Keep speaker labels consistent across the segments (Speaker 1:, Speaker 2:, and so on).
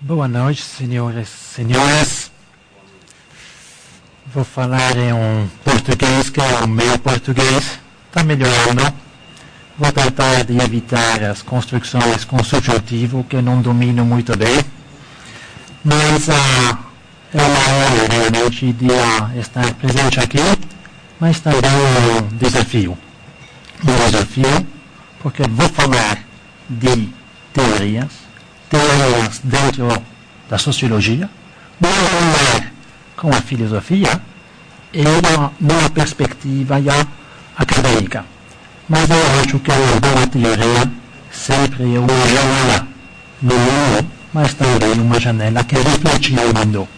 Speaker 1: Boa noite, senhores e senhoras. Vou falar em português, que é o meu português. Está melhorando. Vou tentar de evitar as construções com subjuntivo, que não domino muito bem. Mas é uma honra realmente de estar presente aqui, mas também um desafio. Um desafio, porque vou falar de teorias dentro da sociologia, vou falar com a filosofia e numa perspectiva acadêmica. Mas eu acho que uma boa teoria sempre é uma janela no mundo, mas também uma janela que reflete o mundo.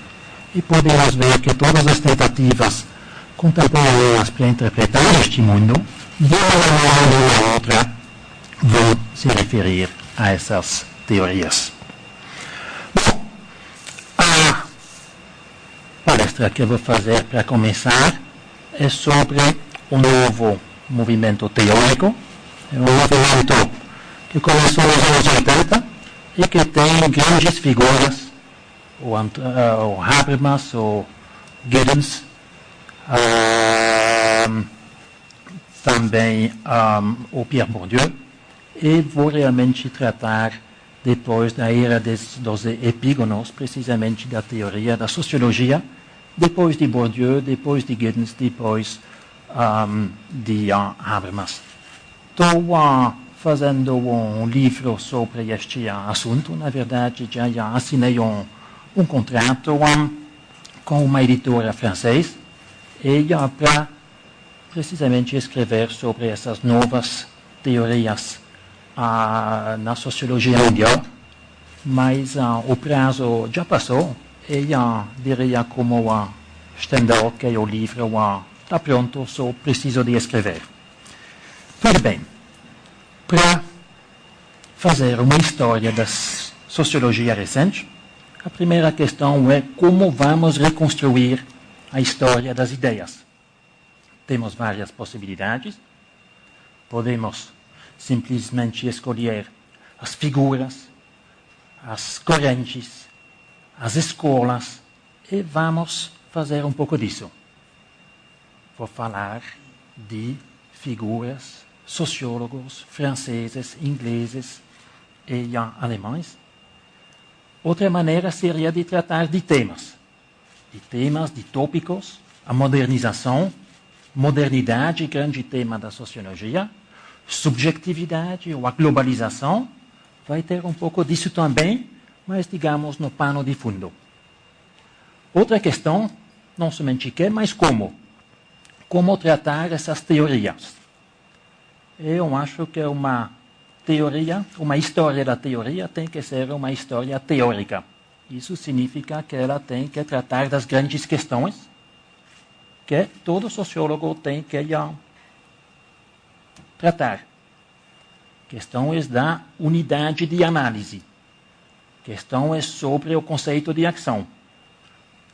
Speaker 1: E podemos ver que todas as tentativas contemporâneas para interpretar este mundo, de uma maneira ou outra, vão se referir a essas teorias. Bom, a palestra que eu vou fazer para começar é sobre o novo movimento teórico. É um movimento que começou nos anos 80 e que tem grandes figuras, o Habermas, o Giddens, também o Pierre Bourdieu, e vou realmente tratar depois da era dos epígonos, precisamente da teoria da sociologia, depois de Bourdieu, depois de Giddens, depois de Habermas. Estou fazendo um livro sobre este assunto. Na verdade, já assinei um contrato com uma editora francesa e para precisamente escrever sobre essas novas teorias na sociologia mundial, mas o prazo já passou e diria como Stendhal, que o livro está pronto, só preciso de escrever. Pois bem, para fazer uma história da sociologia recente, a primeira questão é como vamos reconstruir a história das ideias. Temos várias possibilidades. Podemos simplesmente escolher as figuras, as correntes, as escolas, e vamos fazer um pouco disso. Vou falar de figuras, sociólogos franceses, ingleses e alemães. Outra maneira seria de tratar de temas, de tópicos, a modernização, modernidade, grande tema da sociologia, subjetividade ou a globalização, vai ter um pouco disso também, mas digamos no pano de fundo. Outra questão, não somente que, mas como. Como tratar essas teorias. Eu acho que uma história da teoria tem que ser uma história teórica. Isso significa que ela tem que tratar das grandes questões que todo sociólogo tem que tratar. Questões da unidade de análise. Questões sobre o conceito de ação.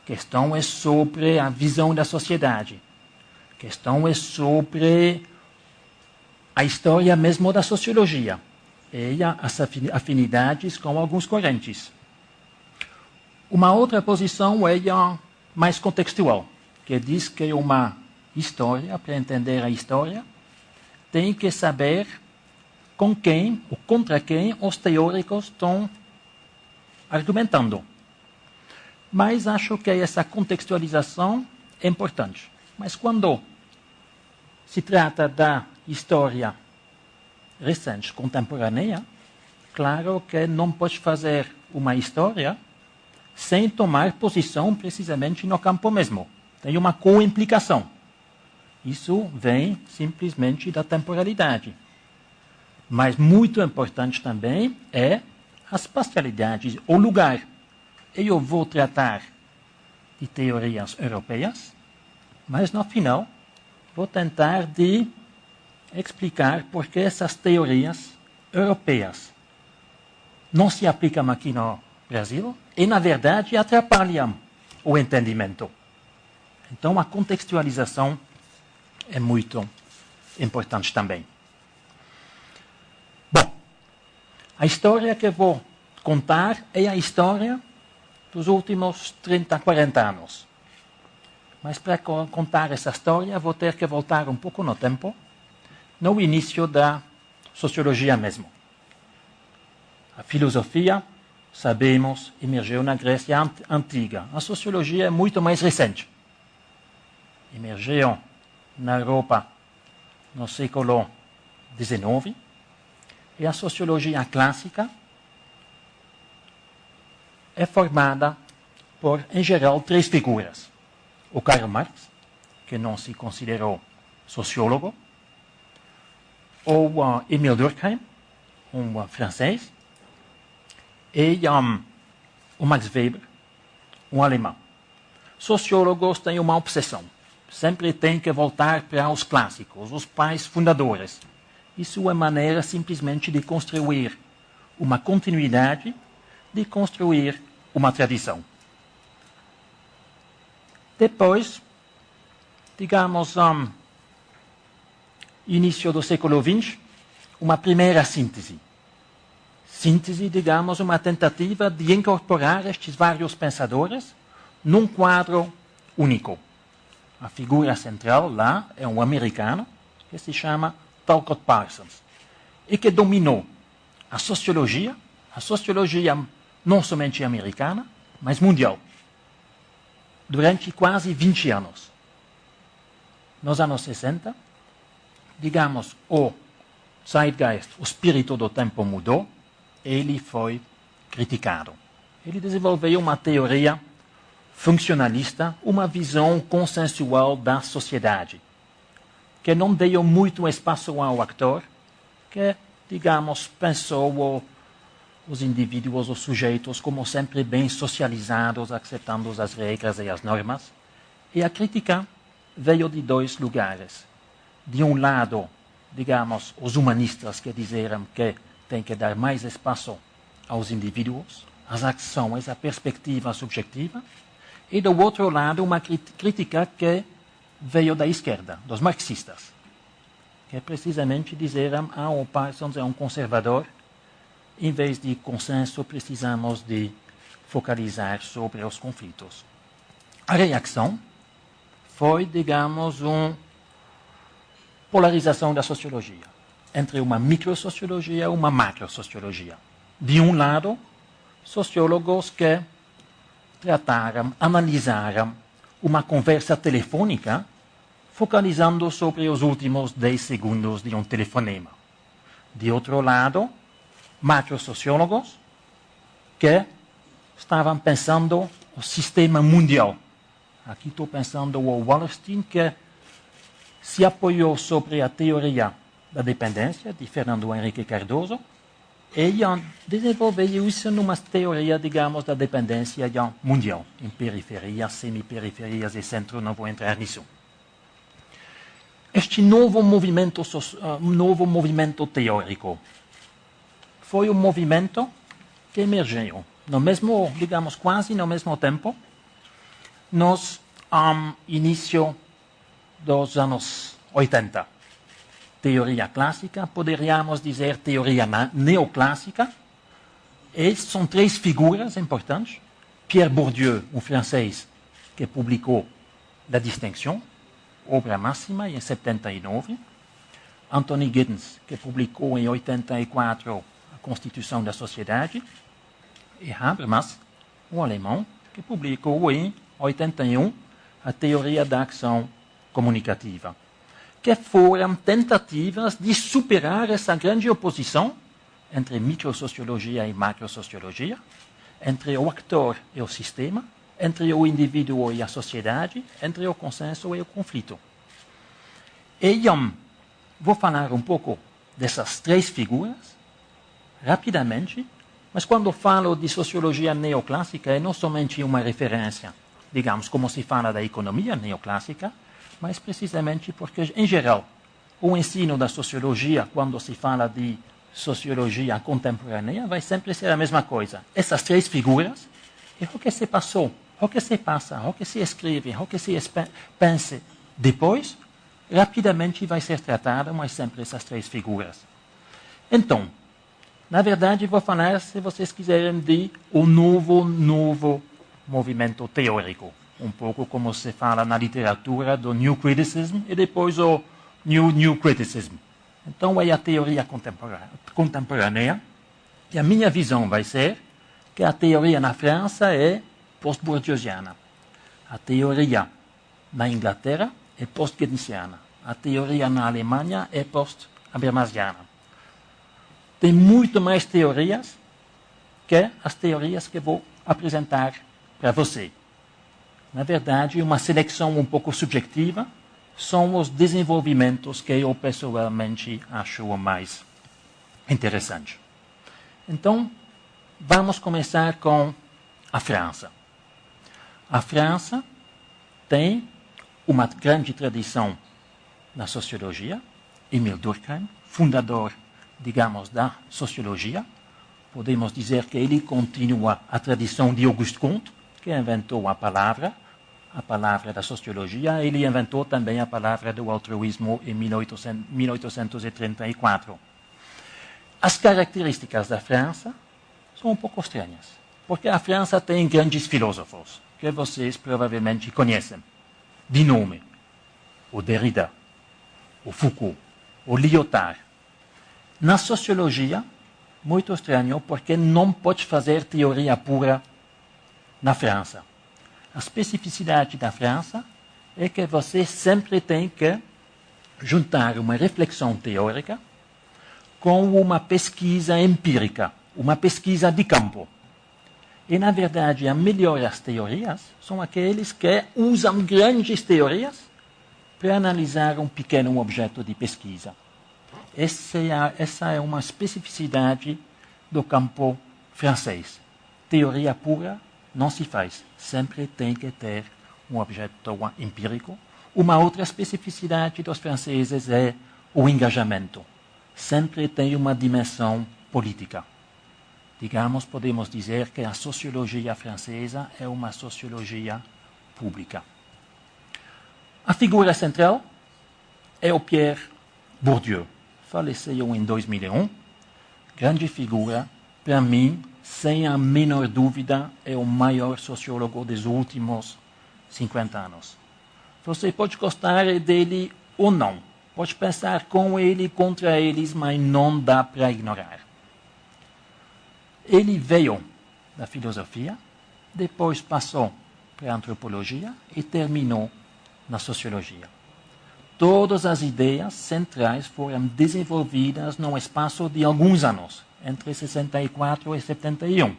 Speaker 1: Questões sobre a visão da sociedade. Questões sobre a história mesmo da sociologia e as afinidades com alguns correntes. Uma outra posição é mais contextual, que diz que uma história, para entender a história, tem que saber com quem ou contra quem os teóricos estão argumentando. Mas acho que essa contextualização é importante. Mas quando se trata da história recente, contemporânea, claro que não pode fazer uma história sem tomar posição precisamente no campo mesmo. Tem uma coimplicação. Isso vem simplesmente da temporalidade. Mas muito importante também é as espacialidades, o lugar. Eu vou tratar de teorias europeias, mas no final vou tentar de explicar por que essas teorias europeias não se aplicam aqui no Brasil e, na verdade, atrapalham o entendimento. Então, a contextualização é muito importante também. Bom, a história que vou contar é a história dos últimos 30, 40 anos. Mas para contar essa história, vou ter que voltar um pouco no tempo, no início da sociologia mesmo. A filosofia, sabemos, emergiu na Grécia Antiga. A sociologia é muito mais recente. Emergiu na Europa no século XIX, e a sociologia clássica é formada por, em geral, três figuras. O Karl Marx, que não se considerou sociólogo, o Emile Durkheim, francês, e o Max Weber, alemão. Sociólogos têm uma obsessão. Sempre têm que voltar para os clássicos, os pais fundadores. Isso é maneira simplesmente de construir uma continuidade, de construir uma tradição. Depois, digamos, início do século XX, uma primeira síntese. Síntese, digamos, uma tentativa de incorporar estes vários pensadores num quadro único. A figura central lá é um americano que se chama Talcott Parsons e que dominou a sociologia não somente americana, mas mundial, durante quase 20 anos. Nos anos 60, digamos, o zeitgeist, o espírito do tempo mudou, ele foi criticado. Ele desenvolveu uma teoria funcionalista, uma visão consensual da sociedade, que não deu muito espaço ao actor, que, digamos, pensou os indivíduos, os sujeitos, como sempre bem socializados, acceptando as regras e as normas. E a crítica veio de dois lugares. De um lado, digamos, os humanistas que diziam que tem que dar mais espaço aos indivíduos, às ações, à perspectiva subjetiva. E, do outro lado, uma crítica que veio da esquerda, dos marxistas, que precisamente diziam que o Parsons é um conservador, em vez de consenso, precisamos de focalizar sobre os conflitos. A reação foi, digamos, uma polarização da sociologia, entre uma microsociologia e uma macrosociologia. De um lado, sociólogos que trataram, analisaram uma conversa telefônica, focalizando sobre os últimos 10 segundos de um telefonema. De outro lado, macrosociólogos que estavam pensando o sistema mundial. Aqui estou pensando o Wallerstein, que se apoiou sobre a teoria da dependência de Fernando Henrique Cardoso, e desenvolveu isso numa teoria, digamos, da dependência mundial, em periferias, semi-periferias e centro, não vou entrar nisso. Este novo movimento teórico foi um movimento que emergiu no mesmo, digamos, quase no mesmo tempo, nos início dos anos 80. Teoria clássica, poderíamos dizer teoria neoclássica, e são três figuras importantes. Pierre Bourdieu, um francês, que publicou La Distinction, obra máxima, em 79. Anthony Giddens, que publicou em 84 a Constituição da Sociedade. E Habermas, um alemão, que publicou em 81 a Teoria da Ação Comunicativa, que foram tentativas de superar essa grande oposição entre microsociologia e macrosociologia, entre o actor e o sistema, entre o indivíduo e a sociedade, entre o consenso e o conflito. E vou falar um pouco dessas três figuras, rapidamente, mas quando falo de sociologia neoclássica é não somente uma referência, digamos, como se fala da economia neoclássica, mas precisamente porque, em geral, o ensino da sociologia, quando se fala de sociologia contemporânea, vai sempre ser a mesma coisa. Essas três figuras, e o que se passou, o que se passa, o que se escreve, o que se pensa depois, rapidamente vai ser tratado, mas sempre essas três figuras. Então, Na verdade, vou falar, se vocês quiserem, de um novo movimento teórico. Um pouco como se fala na literatura do New Criticism e depois o New Criticism. Então, é a teoria contemporânea. E a minha visão vai ser que a teoria na França é post-bourdieusiana. A teoria na Inglaterra é post-keynesiana. A teoria na Alemanha é post-habermasiana. Tem muito mais teorias que as teorias que vou apresentar para você. Na verdade, uma seleção um pouco subjetiva são os desenvolvimentos que eu pessoalmente acho mais interessante. Então, vamos começar com a França. A França tem uma grande tradição na sociologia. Émile Durkheim, fundador, digamos, da sociologia. Podemos dizer que ele continua a tradição de Auguste Comte, que inventou a palavra da sociologia. Ele inventou também a palavra do altruísmo em 1834. As características da França são um pouco estranhas, porque a França tem grandes filósofos, que vocês provavelmente conhecem, de nome: o Derrida, o Foucault, o Lyotard. Na sociologia, muito estranho, porque não pode fazer teoria pura na França. A especificidade da França é que você sempre tem que juntar uma reflexão teórica com uma pesquisa empírica, uma pesquisa de campo. E, na verdade, as melhores teorias são aqueles que usam grandes teorias para analisar um pequeno objeto de pesquisa. Essa é uma especificidade do campo francês. Teoria pura não se faz. Sempre tem que ter um objeto empírico. Uma outra especificidade dos franceses é o engajamento. Sempre tem uma dimensão política. Digamos, podemos dizer que a sociologia francesa é uma sociologia pública. A figura central é o Pierre Bourdieu. Faleceu em 2001. Grande figura, para mim, sem a menor dúvida, é o maior sociólogo dos últimos 50 anos. Você pode gostar dele ou não. Pode pensar com ele, contra eles, mas não dá para ignorar. Ele veio da filosofia, depois passou para a antropologia e terminou na sociologia. Todas as ideias centrais foram desenvolvidas num espaço de alguns anos, entre 64 e 71.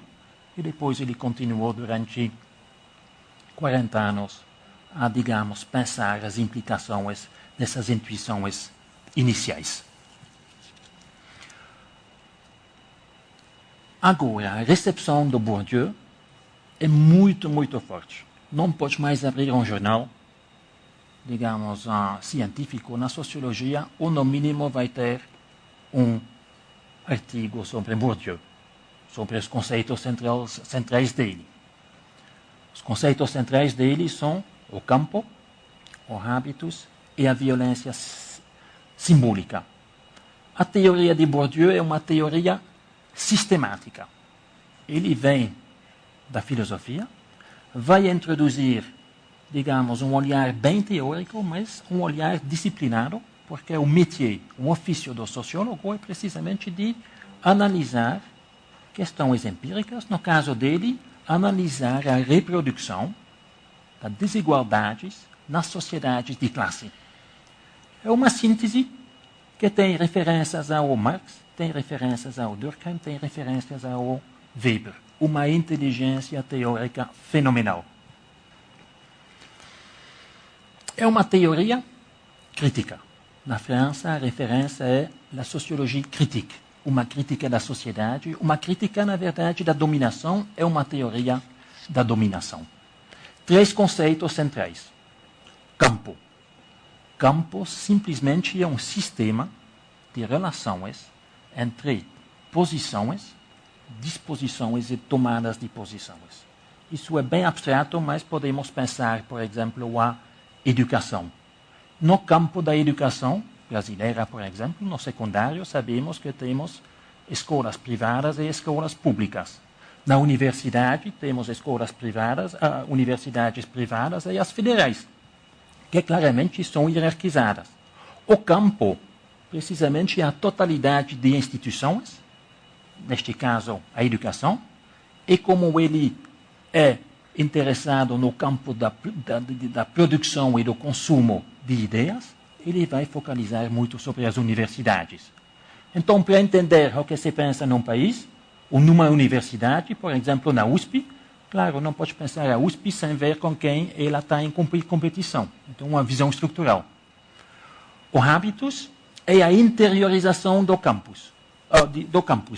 Speaker 1: E depois ele continuou durante 40 anos a, digamos, pensar as implicações dessas intuições iniciais. Agora, a recepção do Bourdieu é muito, muito forte. Não pode mais abrir um jornal, digamos, científico na sociologia, ou no mínimo vai ter um artigo sobre Bourdieu, sobre os conceitos centrais dele. Os conceitos centrais dele são o campo, os hábitos e a violência simbólica. A teoria de Bourdieu é uma teoria sistemática. Ele vem da filosofia, vai introduzir, digamos, um olhar bem teórico, mas um olhar disciplinado, porque o métier, o ofício do sociólogo é precisamente de analisar questões empíricas, no caso dele, analisar a reprodução das desigualdades nas sociedades de classe. É uma síntese que tem referências ao Marx, tem referências ao Durkheim, tem referências ao Weber. Uma inteligência teórica fenomenal. É uma teoria crítica. Na França, a referência é a sociologia critique, uma crítica da sociedade, uma crítica, na verdade, da dominação, é uma teoria da dominação. 3 conceitos centrais. Campo. Campo simplesmente é um sistema de relações entre posições, disposições e tomadas de posições. Isso é bem abstrato, mas podemos pensar, por exemplo, a educação. No campo da educação brasileira, por exemplo, no secundário, sabemos que temos escolas privadas e escolas públicas. Na universidade, temos escolas privadas, universidades privadas e as federais, que claramente são hierarquizadas. O campo, precisamente, é a totalidade de instituições, neste caso, a educação, e como ele é interessado no campo da produção e do consumo de ideias, ele vai focalizar muito sobre as universidades. Então, para entender o que se pensa num país, ou numa universidade, por exemplo, na USP, claro, não pode pensar a USP sem ver com quem ela está em competição. Então, uma visão estrutural. O hábitos é a interiorização do campus,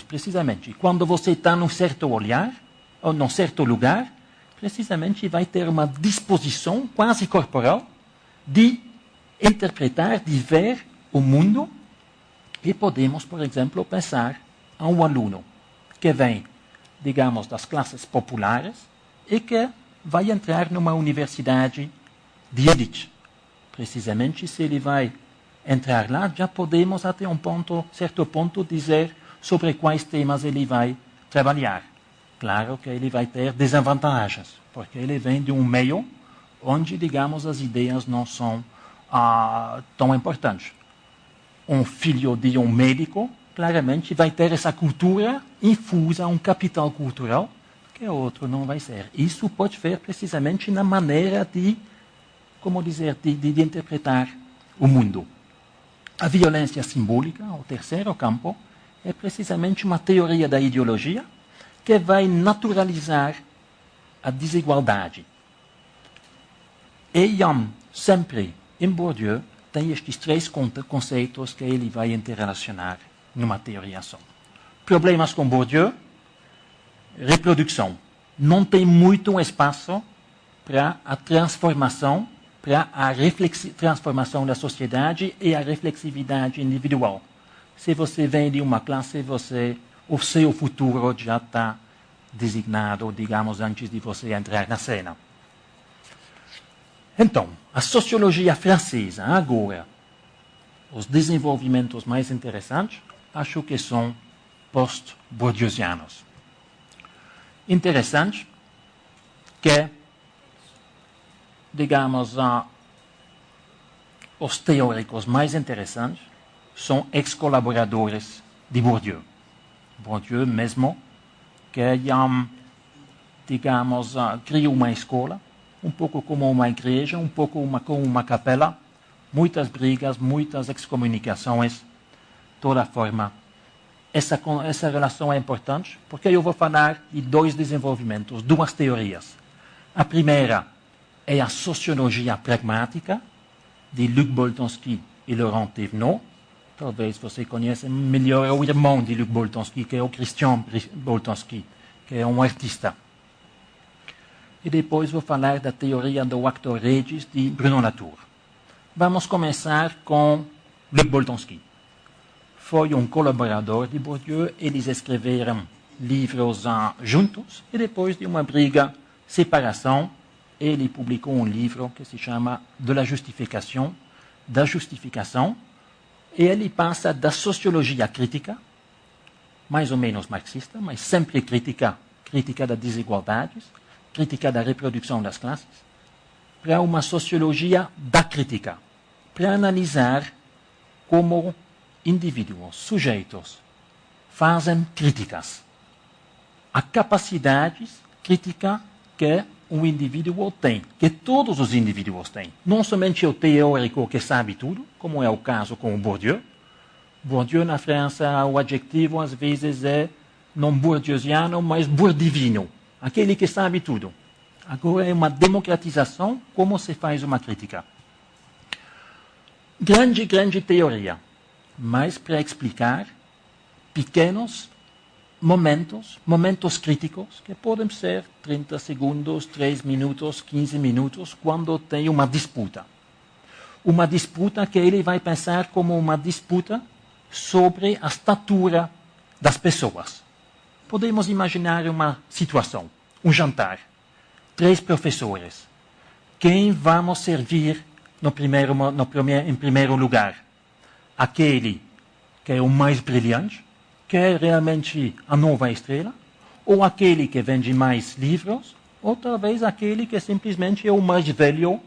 Speaker 1: precisamente. Quando você está num certo olhar, ou num certo lugar, precisamente vai ter uma disposição quase corporal de interpretar, de ver o mundo. E podemos, por exemplo, pensar a um aluno que vem, digamos, das classes populares e que vai entrar numa universidade de elite. Precisamente, se ele vai entrar lá, já podemos até certo ponto, dizer sobre quais temas ele vai trabalhar. Claro que ele vai ter desvantagens, porque ele vem de um meio onde, digamos, as ideias não são tão importantes. Um filho de um médico, claramente, vai ter essa cultura infusa, um capital cultural, que outro não vai ser. Isso pode ver precisamente na maneira de interpretar o mundo. A violência simbólica, o terceiro campo, é precisamente uma teoria da ideologia que vai naturalizar a desigualdade. E sempre, em Bourdieu, tem estes três conceitos que ele vai interrelacionar numa teoria só. Problemas com Bourdieu, reprodução. Não tem muito espaço para a transformação, para a transformação da sociedade e a reflexividade individual. Se você vem de uma classe, o seu futuro já está designado, digamos, antes de você entrar na cena. Então, a sociologia francesa, agora, os desenvolvimentos mais interessantes, acho que são post-bourdieusianos. Interessante que, digamos, os teóricos mais interessantes são ex-colaboradores de Bourdieu. Bourdieu mesmo, que, digamos, criou uma escola, um pouco como uma igreja, um pouco como uma capela, muitas brigas, muitas excomunicações, toda forma. Essa relação é importante, porque eu vou falar de dois desenvolvimentos, duas teorias. A primeira é a sociologia pragmática, de Luc Boltanski e Laurent Thévenot. Talvez você conheça melhor o irmão de Luc Boltanski, que é o Christian Boltanski, que é um artista. E depois vou falar da teoria do acto regis de Bruno Latour. Vamos começar com Luc Boltanski. Foi um colaborador de Bourdieu, eles escreveram livros juntos, e depois de uma briga, separação, ele publicou um livro que se chama De la Justification, da justificação, e ele passa da sociologia crítica, mais ou menos marxista, mas sempre crítica das desigualdades, crítica da reprodução das classes, para uma sociologia da crítica, para analisar como indivíduos, sujeitos, fazem críticas. A capacidade crítica que um indivíduo tem, que todos os indivíduos têm. Não somente o teórico que sabe tudo, como é o caso com o Bourdieu. Bourdieu na França, o adjetivo às vezes é não bourdieusiano, mas bourdivino, aquele que sabe tudo. Agora é uma democratização, como se faz uma crítica. Grande teoria, mas para explicar pequenos momentos críticos, que podem ser 30 segundos, 3 minutos, 15 minutos, quando tem uma disputa. Uma disputa que ele vai pensar como uma disputa sobre a estatura das pessoas. Podemos imaginar uma situação, um jantar, 3 professores. Quem vamos servir em primeiro lugar? Aquele que é o mais brilhante, quer realmente a nova estrela, ou aquele que vende mais livros, ou talvez aquele que simplesmente é o mais velho.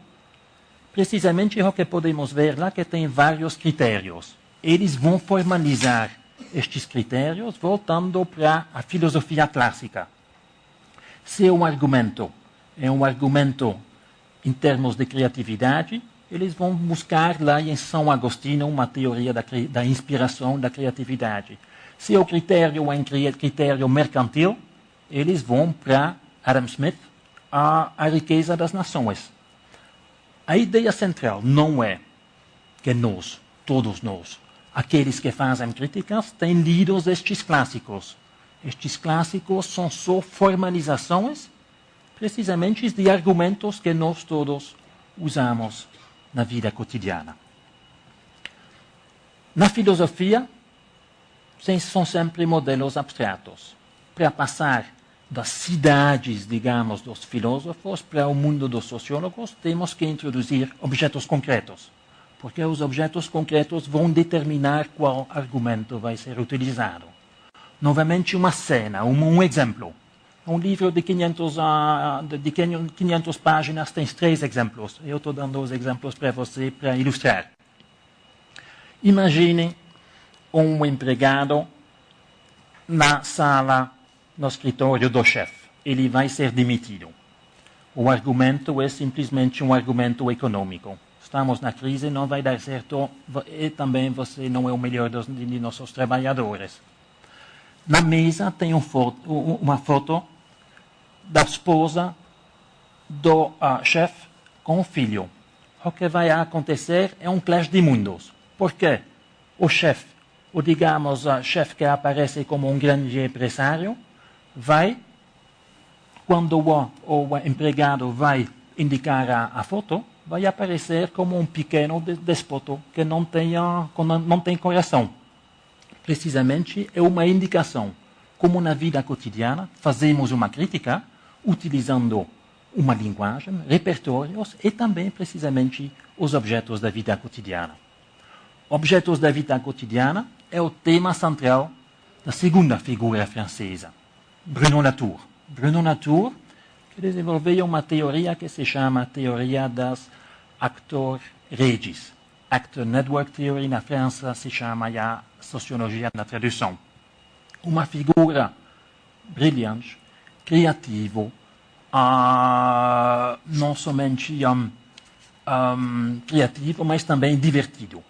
Speaker 1: Precisamente é o que podemos ver lá, que tem vários critérios. Eles vão formalizar estes critérios voltando para a filosofia clássica. Se um argumento é um argumento em termos de criatividade, eles vão buscar lá em São Agostinho uma teoria da inspiração, da criatividade. Se o critério é um critério mercantil, eles vão para Adam Smith, a riqueza das nações. A ideia central não é que nós, todos nós, aqueles que fazem críticas, têm lido estes clássicos. Estes clássicos são só formalizações, precisamente de argumentos que nós todos usamos na vida cotidiana. Na filosofia, são sempre modelos abstratos. Para passar das cidades, digamos, dos filósofos para o mundo dos sociólogos, temos que introduzir objetos concretos, porque os objetos concretos vão determinar qual argumento vai ser utilizado. Novamente, uma cena, um exemplo. Um livro de 500 páginas tem 3 exemplos. Eu estou dando os exemplos para você para ilustrar. Imagine um empregado na sala, no escritório do chefe. Ele vai ser demitido. O argumento é simplesmente um argumento econômico. Estamos na crise, não vai dar certo e também você não é o melhor de nossos trabalhadores. Na mesa tem uma foto da esposa do chefe com o filho. O que vai acontecer é um clash de mundos. Porque o chefe, ou digamos, o chefe que aparece como um grande empresário, vai, quando o empregado vai indicar a foto, vai aparecer como um pequeno déspota que não tem coração. Precisamente é uma indicação. Como na vida cotidiana, fazemos uma crítica utilizando uma linguagem, repertórios e também, precisamente, os objetos da vida cotidiana. Objetos da vida cotidiana é o tema central da segunda figura francesa, Bruno Latour. Bruno Latour, que desenvolveu uma teoria que se chama teoria das actor regis. Actor Network Theory na França se chama a sociologia da tradução. Uma figura brilhante, criativo, não somente criativo, mas também divertido.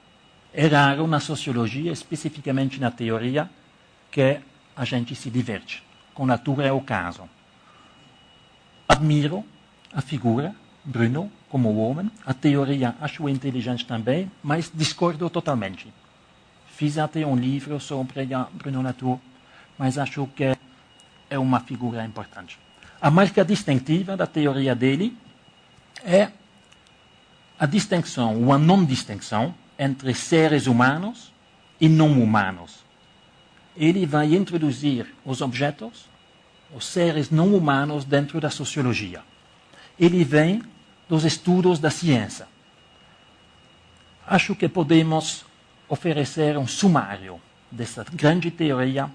Speaker 1: É raro na sociologia, especificamente na teoria, que a gente se diverte. Com Latour é o caso. Admiro a figura, Bruno, como homem. A teoria acho inteligente também, mas discordo totalmente. Fiz até um livro sobre Bruno Latour, mas acho que é uma figura importante. A marca distintiva da teoria dele é a distinção ou a não distinção entre seres humanos e não humanos. Ele vai introduzir os objetos, os seres não humanos dentro da sociologia. Ele vem dos estudos da ciência. Acho que podemos oferecer um sumário dessa grande teoria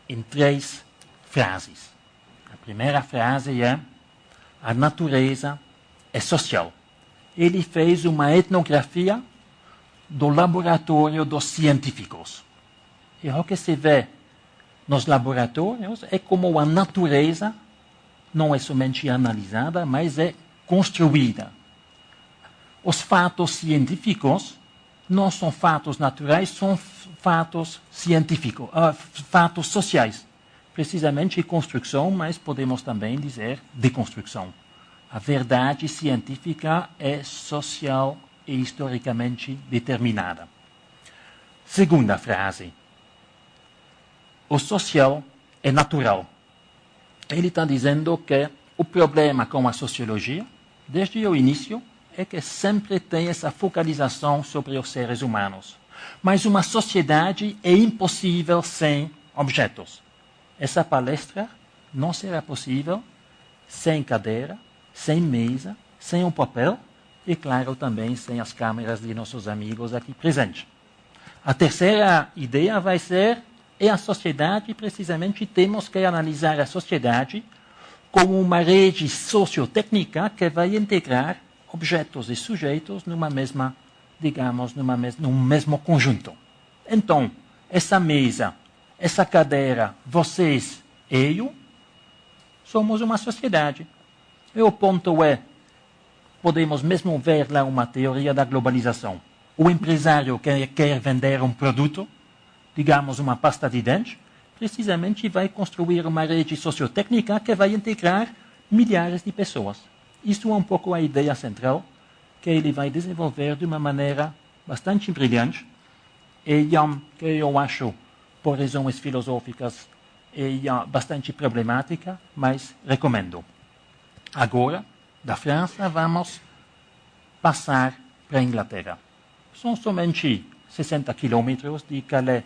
Speaker 1: em 3 frases. A primeira frase é: a natureza é social. Ele fez uma etnografia do laboratório dos científicos. E o que se vê nos laboratórios é como a natureza não é somente analisada, mas é construída. Os fatos científicos não são fatos naturais, são fatos científicos, fatos sociais. Precisamente construção, mas podemos também dizer deconstrução. A verdade científica é social e historicamente determinada. Segunda frase. O social é natural. Ele está dizendo que o problema com a sociologia, desde o início, é que sempre tem essa focalização sobre os seres humanos. Mas uma sociedade é impossível sem objetos. Essa palestra não será possível sem cadeira, sem mesa, sem um papel e, claro, também sem as câmeras de nossos amigos aqui presentes. A terceira ideia vai ser E a sociedade, precisamente, temos que analisar a sociedade como uma rede sociotécnica que vai integrar objetos e sujeitos numa mesma, digamos, num mesmo conjunto. Então, essa mesa, essa cadeira, vocês e eu, somos uma sociedade. E o ponto é, podemos mesmo ver lá uma teoria da globalização. O empresário que quer vender um produto, digamos uma pasta de dente, precisamente vai construir uma rede sociotécnica que vai integrar milhares de pessoas. Isso é um pouco a ideia central que ele vai desenvolver de uma maneira bastante brilhante e que eu acho, por razões filosóficas, bastante problemática, mas recomendo. Agora, da França, vamos passar para a Inglaterra. São somente 60 quilômetros de Calais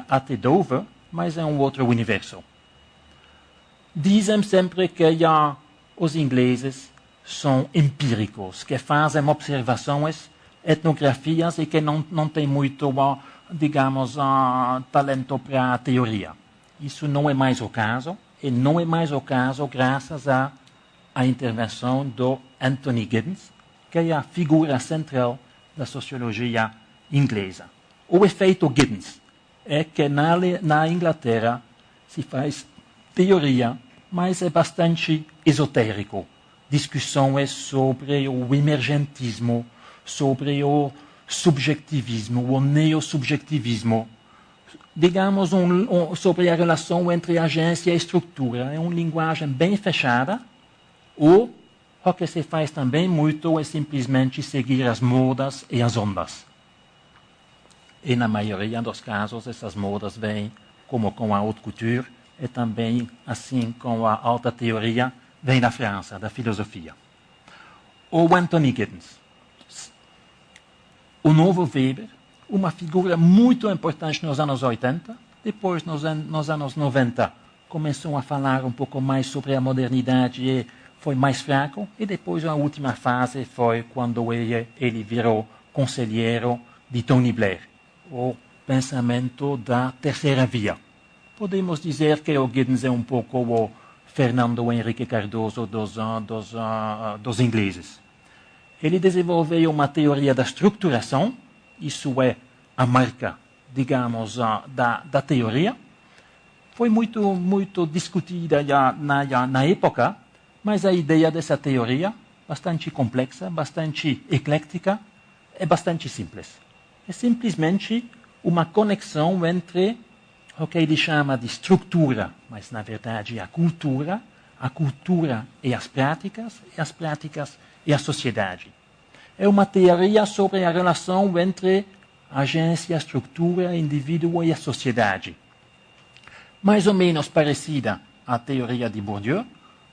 Speaker 1: até Dover, mas é um outro universo. Dizem sempre que os ingleses são empíricos, que fazem observações, etnografias e que não têm muito, digamos, talento para a teoria. Isso não é mais o caso, e não é mais o caso graças à intervenção do Anthony Giddens, que é a figura central da sociologia inglesa. O efeito Giddens é que na Inglaterra se faz teoria, mas é bastante esotérico. Discussões sobre o emergentismo, sobre o subjetivismo, o neosubjetivismo, digamos, sobre a relação entre agência e estrutura. É uma linguagem bem fechada, ou o que se faz também muito é simplesmente seguir as modas e as ondas. E na maioria dos casos, essas modas vêm, como com a haute couture, e também, assim com a alta teoria, vem da França, da filosofia. O Anthony Giddens. O novo Weber, uma figura muito importante nos anos 80, depois nos anos 90 começou a falar um pouco mais sobre a modernidade e foi mais fraco, e depois a última fase foi quando ele virou conselheiro de Tony Blair, o pensamento da terceira via. Podemos dizer que o Giddens é um pouco o Fernando Henrique Cardoso dos ingleses. Ele desenvolveu uma teoria da estruturação, isso é a marca, digamos, da teoria. Foi muito discutida na época, mas a ideia dessa teoria, bastante complexa, bastante eclética, é bastante simples. É simplesmente uma conexão entre o que ele chama de estrutura, mas na verdade a cultura e as práticas e a sociedade. É uma teoria sobre a relação entre agência, estrutura, indivíduo e a sociedade. Mais ou menos parecida à teoria de Bourdieu,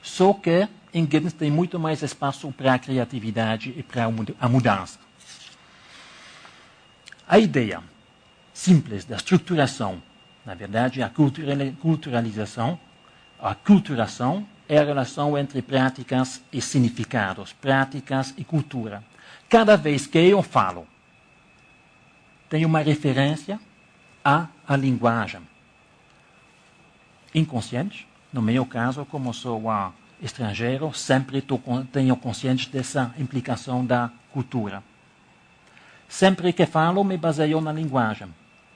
Speaker 1: só que em Giddens tem muito mais espaço para a criatividade e para a mudança. A ideia simples da estruturação, na verdade, a culturalização, a aculturação é a relação entre práticas e significados, práticas e cultura. Cada vez que eu falo, tem uma referência à linguagem. Inconsciente, no meu caso, como sou estrangeiro, sempre tenho consciente dessa implicação da cultura. Sempre que falo, me baseio na linguagem.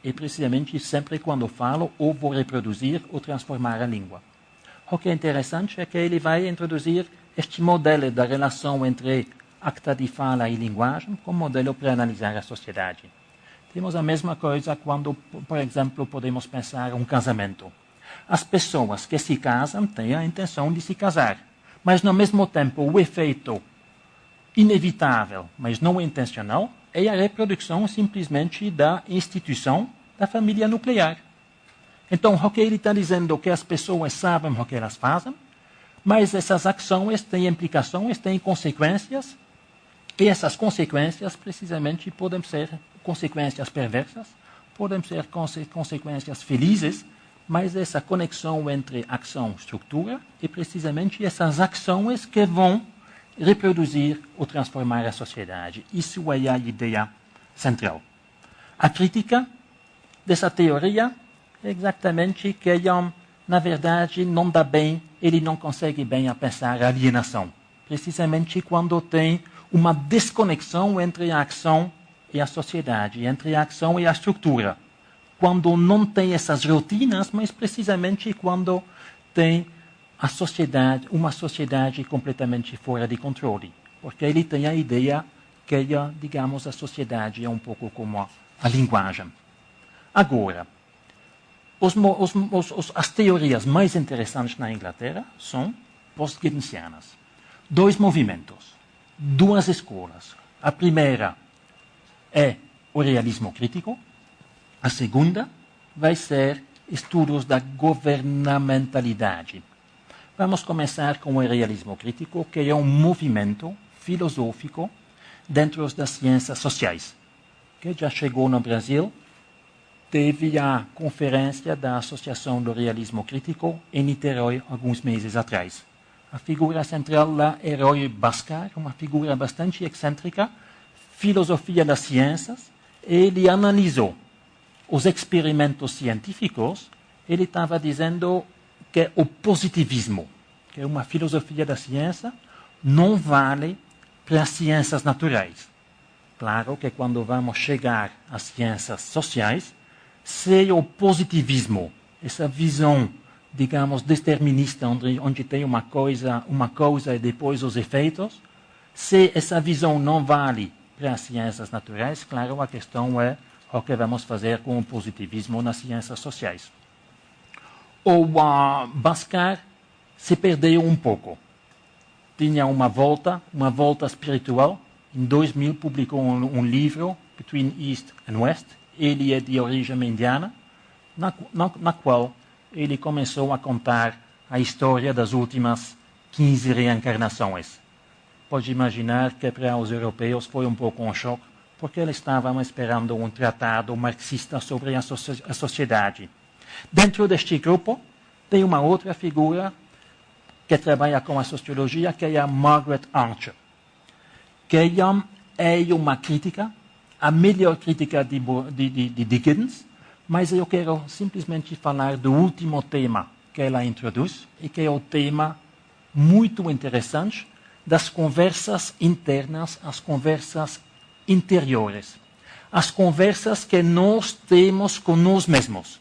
Speaker 1: E precisamente sempre quando falo, ou vou reproduzir ou transformar a língua. O que é interessante é que ele vai introduzir este modelo da relação entre acta de fala e linguagem como modelo para analisar a sociedade. Temos a mesma coisa quando, por exemplo, podemos pensar um casamento. As pessoas que se casam têm a intenção de se casar, mas, no mesmo tempo, o efeito inevitável, mas não intencional, é a reprodução simplesmente da instituição da família nuclear. Então, o que ele está dizendo é que as pessoas sabem o que elas fazem, mas essas ações têm implicações, têm consequências, e essas consequências, precisamente, podem ser consequências perversas, podem ser consequências felizes, mas essa conexão entre ação e estrutura é precisamente essas ações que vão reproduzir ou transformar a sociedade. Isso é a ideia central. A crítica dessa teoria exatamente que na verdade, não dá bem, ele não consegue bem a pensar a alienação. Precisamente quando tem uma desconexão entre a ação e a sociedade, entre a ação e a estrutura. Quando não tem essas rotinas, mas precisamente quando tem a sociedade, uma sociedade completamente fora de controle. Porque ele tem a ideia que, digamos, a sociedade é um pouco como a linguagem. Agora, as teorias mais interessantes na Inglaterra são post-Giddenscianas. 2 movimentos, 2 escolas. A primeira é o realismo crítico, a segunda vai ser estudos da governamentalidade. Vamos começar com o realismo crítico, que é um movimento filosófico dentro das ciências sociais, que já chegou no Brasil. Teve a conferência da Associação do Realismo Crítico em Niterói alguns meses atrás. A figura central lá é Roy Bhaskar, uma figura bastante excêntrica, filosofia das ciências. Ele analisou os experimentos científicos. Ele estava dizendo que o positivismo, que é uma filosofia da ciência, não vale para as ciências naturais. Claro que quando vamos chegar às ciências sociais, se o positivismo, essa visão, digamos, determinista, onde tem uma coisa e depois os efeitos, se essa visão não vale para as ciências naturais, claro, a questão é o que vamos fazer com o positivismo nas ciências sociais. O Bhaskar se perdeu um pouco. Tinha uma volta espiritual. Em 2000 publicou um livro, Between East and West. Ele é de origem indiana, na qual ele começou a contar a história das últimas 15 reencarnações. Pode imaginar que para os europeus foi um pouco um choque, porque eles estavam esperando um tratado marxista sobre a sociedade. Dentro deste grupo, tem uma outra figura que trabalha com a sociologia, que é a Margaret Archer, que é uma crítica, a melhor crítica de Giddens, mas eu quero simplesmente falar do último tema que ela introduz, e que é o tema muito interessante das conversas internas, as conversas interiores, as conversas que nós temos com nós mesmos.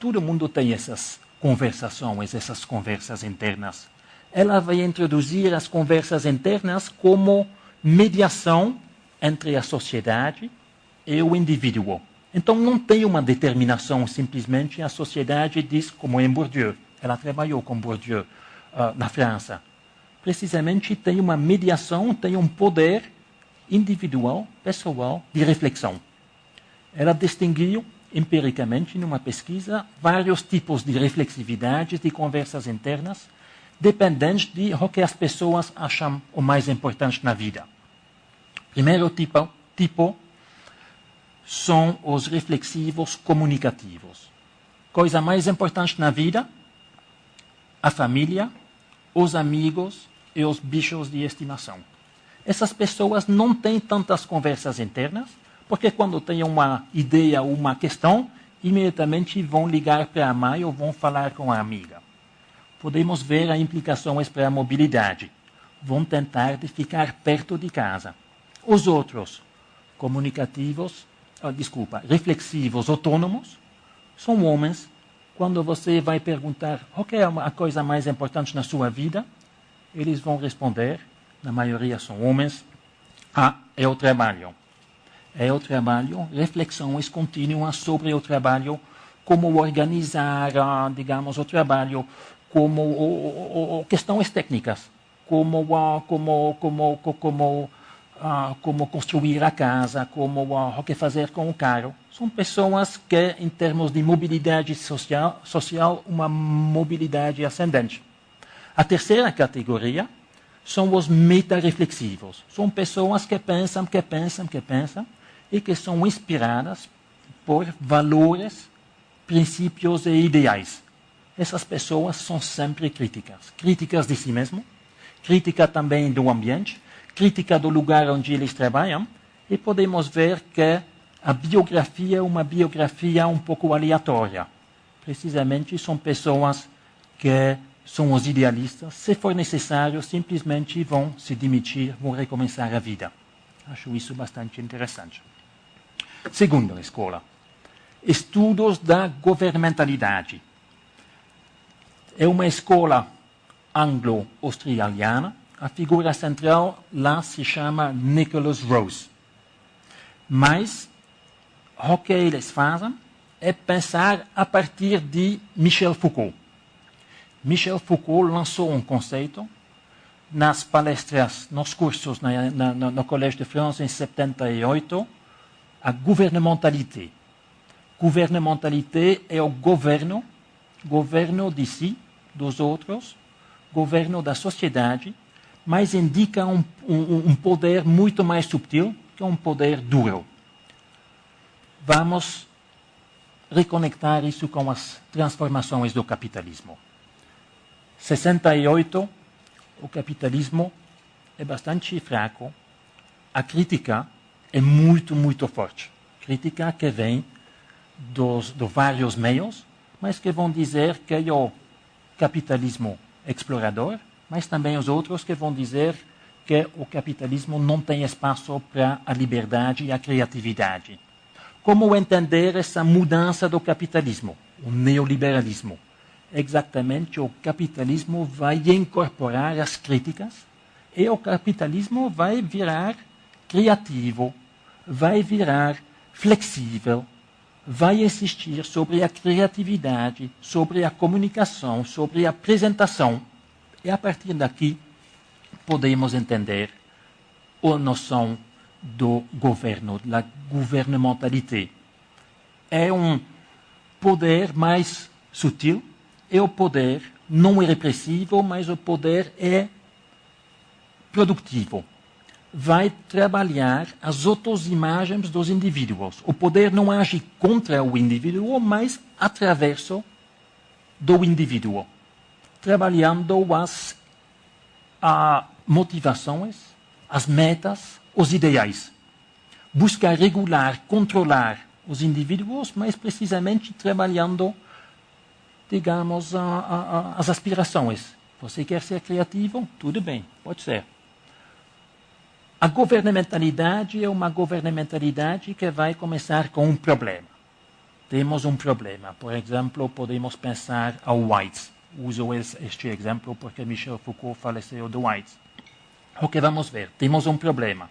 Speaker 1: Todo mundo tem essas conversações, essas conversas internas. Ela vai introduzir as conversas internas como mediação entre a sociedade e o indivíduo. Então não tem uma determinação, simplesmente a sociedade diz, como em Bourdieu. Ela trabalhou com Bourdieu na França. Precisamente tem uma mediação, tem um poder individual, pessoal, de reflexão. Ela distinguiu empiricamente, numa pesquisa, vários tipos de reflexividade, de conversas internas, dependentes de o que as pessoas acham o mais importante na vida. Primeiro tipo são os reflexivos comunicativos. Coisa mais importante na vida, a família, os amigos e os bichos de estimação. Essas pessoas não têm tantas conversas internas, porque quando têm uma ideia ou uma questão, imediatamente vão ligar para a mãe ou vão falar com a amiga. Podemos ver as implicações para a mobilidade. Vão tentar ficar perto de casa. Os outros, reflexivos, autônomos, são homens. Quando você vai perguntar o que é a coisa mais importante na sua vida, eles vão responder, na maioria são homens, é o trabalho. É o trabalho, reflexões contínuas sobre o trabalho, como organizar, digamos, o trabalho, como questões técnicas, como construir a casa, o que fazer com o carro. São pessoas que, em termos de mobilidade social, uma mobilidade ascendente. A terceira categoria são os metareflexivos. São pessoas que pensam, e que são inspiradas por valores, princípios e ideais. Essas pessoas são sempre críticas de si mesmo, crítica também do ambiente, crítica do lugar onde eles trabalham, e podemos ver que a biografia é uma biografia um pouco aleatória. Precisamente são pessoas que são os idealistas. Se for necessário, simplesmente vão se demitir, vão recomeçar a vida. Acho isso bastante interessante. Segunda escola. Estudos da governamentalidade. É uma escola anglo-australiana. A figura central lá se chama Nicholas Rose. Mas o que eles fazem é pensar a partir de Michel Foucault. Michel Foucault lançou um conceito nas palestras, nos cursos no Collège de France em 78, a gouvernementalité. Gouvernementalité é o governo de si, dos outros, governo da sociedade, mas indica um poder muito mais subtil, que é um poder duro. Vamos reconectar isso com as transformações do capitalismo. 68, o capitalismo é bastante fraco, a crítica é muito, muito forte. Crítica que vem de vários meios, mas que vão dizer que é o capitalismo explorador, mas também os outros que vão dizer que o capitalismo não tem espaço para a liberdade e a criatividade. Como entender essa mudança do capitalismo, o neoliberalismo? Exatamente, o capitalismo vai incorporar as críticas e o capitalismo vai virar criativo, vai virar flexível, vai insistir sobre a criatividade, sobre a comunicação, sobre a apresentação. E a partir daqui podemos entender a noção do governo, da governamentalidade. É um poder mais sutil, é o poder não é repressivo, mas o poder é produtivo. Vai trabalhar as autoimagens dos indivíduos. O poder não age contra o indivíduo, mas através do indivíduo, trabalhando as motivações, as metas, os ideais. Busca regular, controlar os indivíduos, mas precisamente trabalhando, digamos, as aspirações. Você quer ser criativo? Tudo bem, pode ser. A governamentalidade é uma governamentalidade que vai começar com um problema. Temos um problema. Por exemplo, podemos pensar ao AIDS. Uso este exemplo porque Michel Foucault faleceu do AIDS. O que vamos ver? Temos um problema.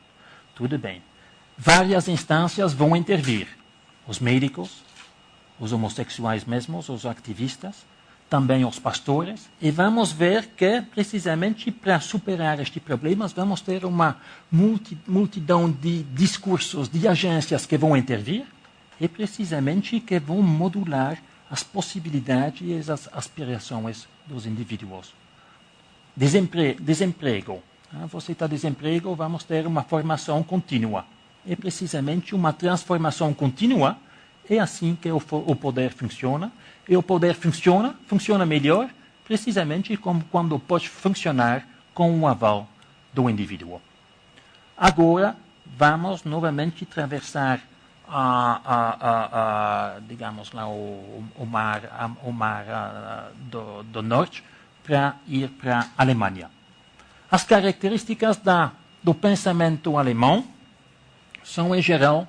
Speaker 1: Tudo bem. Várias instâncias vão intervir. Os médicos, os homossexuais mesmos, os ativistas, também os pastores, e vamos ver que, precisamente, para superar estes problemas, vamos ter uma multidão de discursos, de agências que vão intervir, e precisamente que vão modular as possibilidades e as aspirações dos indivíduos. Desemprego. Você está desemprego, vamos ter uma formação contínua. É precisamente uma transformação contínua. É assim que o poder funciona. E o poder funciona melhor, precisamente como quando pode funcionar com o aval do indivíduo. Agora, vamos novamente atravessar digamos lá, o mar do norte para ir para a Alemanha. As características do pensamento alemão são, em geral,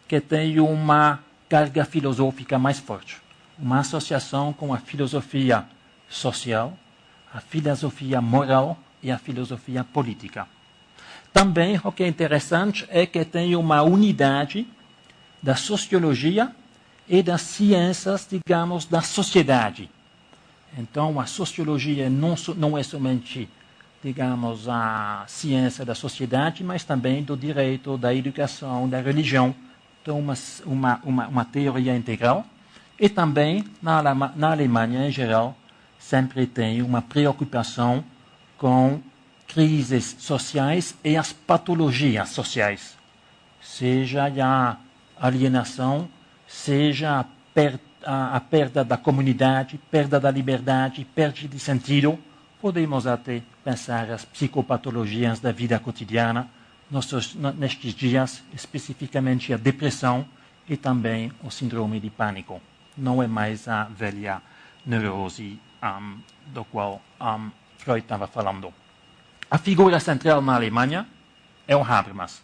Speaker 1: que tem uma carga filosófica mais forte. Uma associação com a filosofia social, a filosofia moral e a filosofia política. Também, o que é interessante é que tem uma unidade da sociologia e das ciências, digamos, da sociedade. Então, a sociologia não é somente, digamos, a ciência da sociedade, mas também do direito, da educação, da religião. Então, uma teoria integral. E também, na Alemanha, em geral, sempre tem uma preocupação com crises sociais e as patologias sociais. Seja a alienação, seja a perda da comunidade, perda da liberdade, perda de sentido. Podemos até pensar as psicopatologias da vida cotidiana, nestes dias, especificamente a depressão, e também o síndrome de pânico. Não é mais a velha neurose do qual Freud estava falando. A figura central na Alemanha é o Habermas.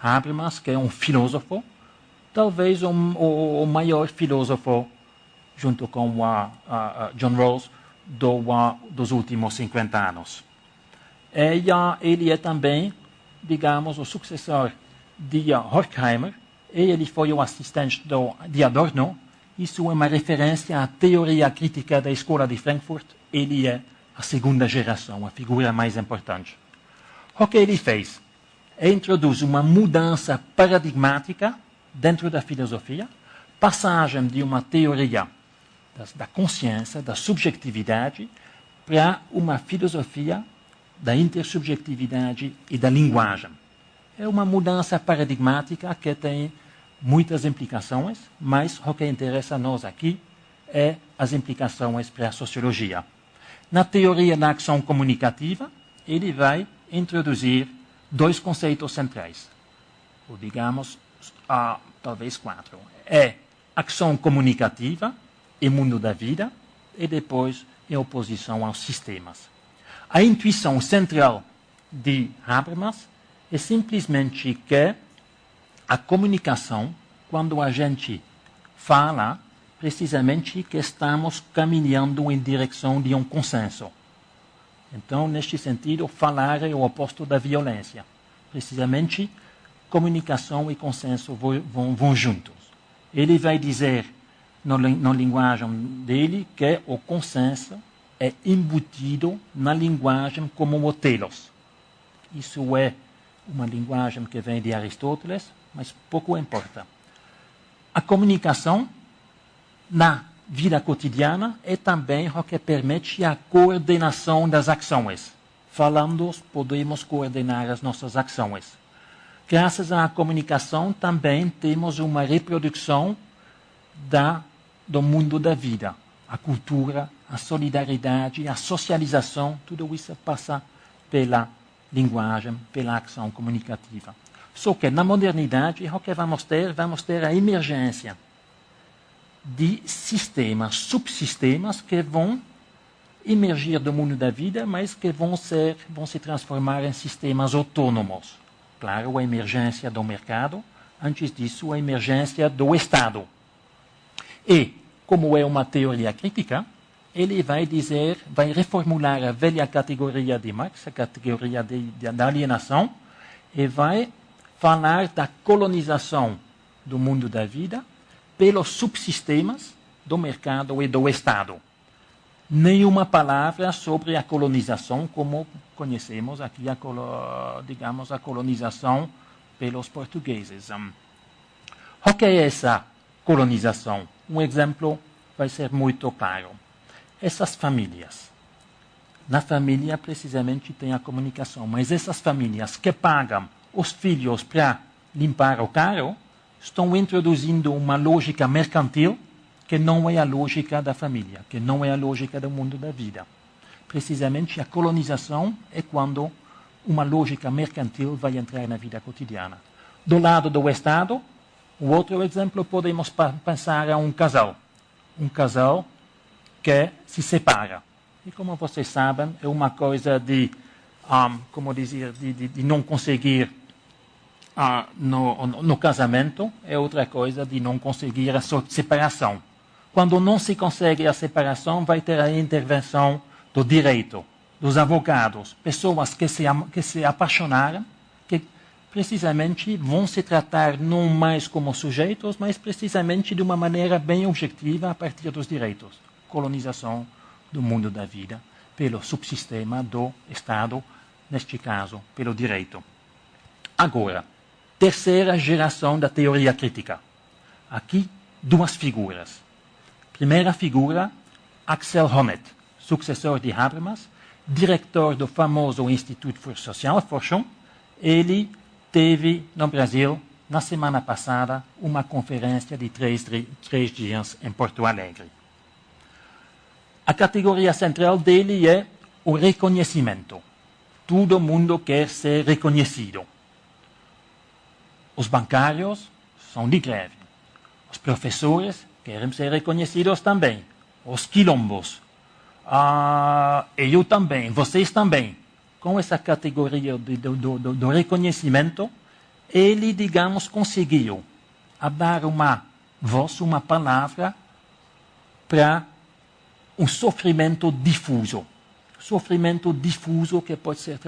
Speaker 1: Habermas, que é um filósofo, talvez o maior filósofo, junto com John Rawls, dos últimos 50 anos. Ele é também, digamos, o sucessor de Horkheimer, e ele foi o assistente de Adorno. Isso é uma referência à teoria crítica da Escola de Frankfurt. Ele é a segunda geração, a figura mais importante. O que ele fez? Introduz uma mudança paradigmática dentro da filosofia, passagem de uma teoria da consciência, da subjetividade, para uma filosofia da intersubjetividade e da linguagem. É uma mudança paradigmática que tem muitas implicações, mas o que interessa a nós aqui é as implicações para a sociologia. Na teoria da ação comunicativa, ele vai introduzir dois conceitos centrais, ou digamos, talvez 4. É ação comunicativa e mundo da vida, e depois em oposição aos sistemas. A intuição central de Habermas é simplesmente que a comunicação, quando a gente fala, precisamente que estamos caminhando em direção de um consenso. Então, neste sentido, falar é o oposto da violência. Precisamente, comunicação e consenso vão juntos. Ele vai dizer, na linguagem dele, que o consenso é embutido na linguagem como o telos. Isso é uma linguagem que vem de Aristóteles, mas pouco importa. A comunicação na vida cotidiana é também o que permite a coordenação das ações. Falando, podemos coordenar as nossas ações. Graças à comunicação, também temos uma reprodução do mundo da vida. A cultura, a solidariedade, a socialização, tudo isso passa pela linguagem, pela ação comunicativa. Só que na modernidade, o que vamos ter a emergência de sistemas, subsistemas que vão emergir do mundo da vida, mas que vão se transformar em sistemas autônomos. Claro, a emergência do mercado, antes disso, a emergência do Estado. E, como é uma teoria crítica, ele vai reformular a velha categoria de Marx, a categoria da alienação, e vai falar da colonização do mundo da vida pelos subsistemas do mercado e do Estado. Nenhuma palavra sobre a colonização, como conhecemos aqui, digamos, a colonização pelos portugueses. O que é essa colonização? Um exemplo vai ser muito claro. Essas famílias. Na família, precisamente, tem a comunicação, mas essas famílias que pagam os filhos para limpar o carro estão introduzindo uma lógica mercantil que não é a lógica da família, que não é a lógica do mundo da vida. Precisamente a colonização é quando uma lógica mercantil vai entrar na vida cotidiana. Do lado do Estado, o outro exemplo, podemos pensar a um casal. Um casal que se separa. E como vocês sabem, é uma coisa de não conseguir no casamento, é outra coisa de não conseguir a separação. Quando não se consegue a separação, vai ter a intervenção do direito, dos advogados, pessoas que se apaixonaram, que precisamente vão se tratar não mais como sujeitos, mas precisamente de uma maneira bem objetiva a partir dos direitos. Colonização do mundo da vida pelo subsistema do Estado, neste caso, pelo direito. Agora, terceira geração da teoria crítica. Aqui, duas figuras. Primeira figura, Axel Honneth, sucessor de Habermas, diretor do famoso Instituto für Sozialforschung. Ele teve no Brasil, na semana passada, uma conferência de 3 dias em Porto Alegre. A categoria central dele é o reconhecimento. Todo mundo quer ser reconhecido. Os bancários são de greve. Os professores querem ser reconhecidos também. Os quilombos. Eu também, vocês também. Com essa categoria do reconhecimento, ele, digamos, conseguiu dar uma voz, uma palavra para um sofrimento difuso. Sofrimento difuso que pode ser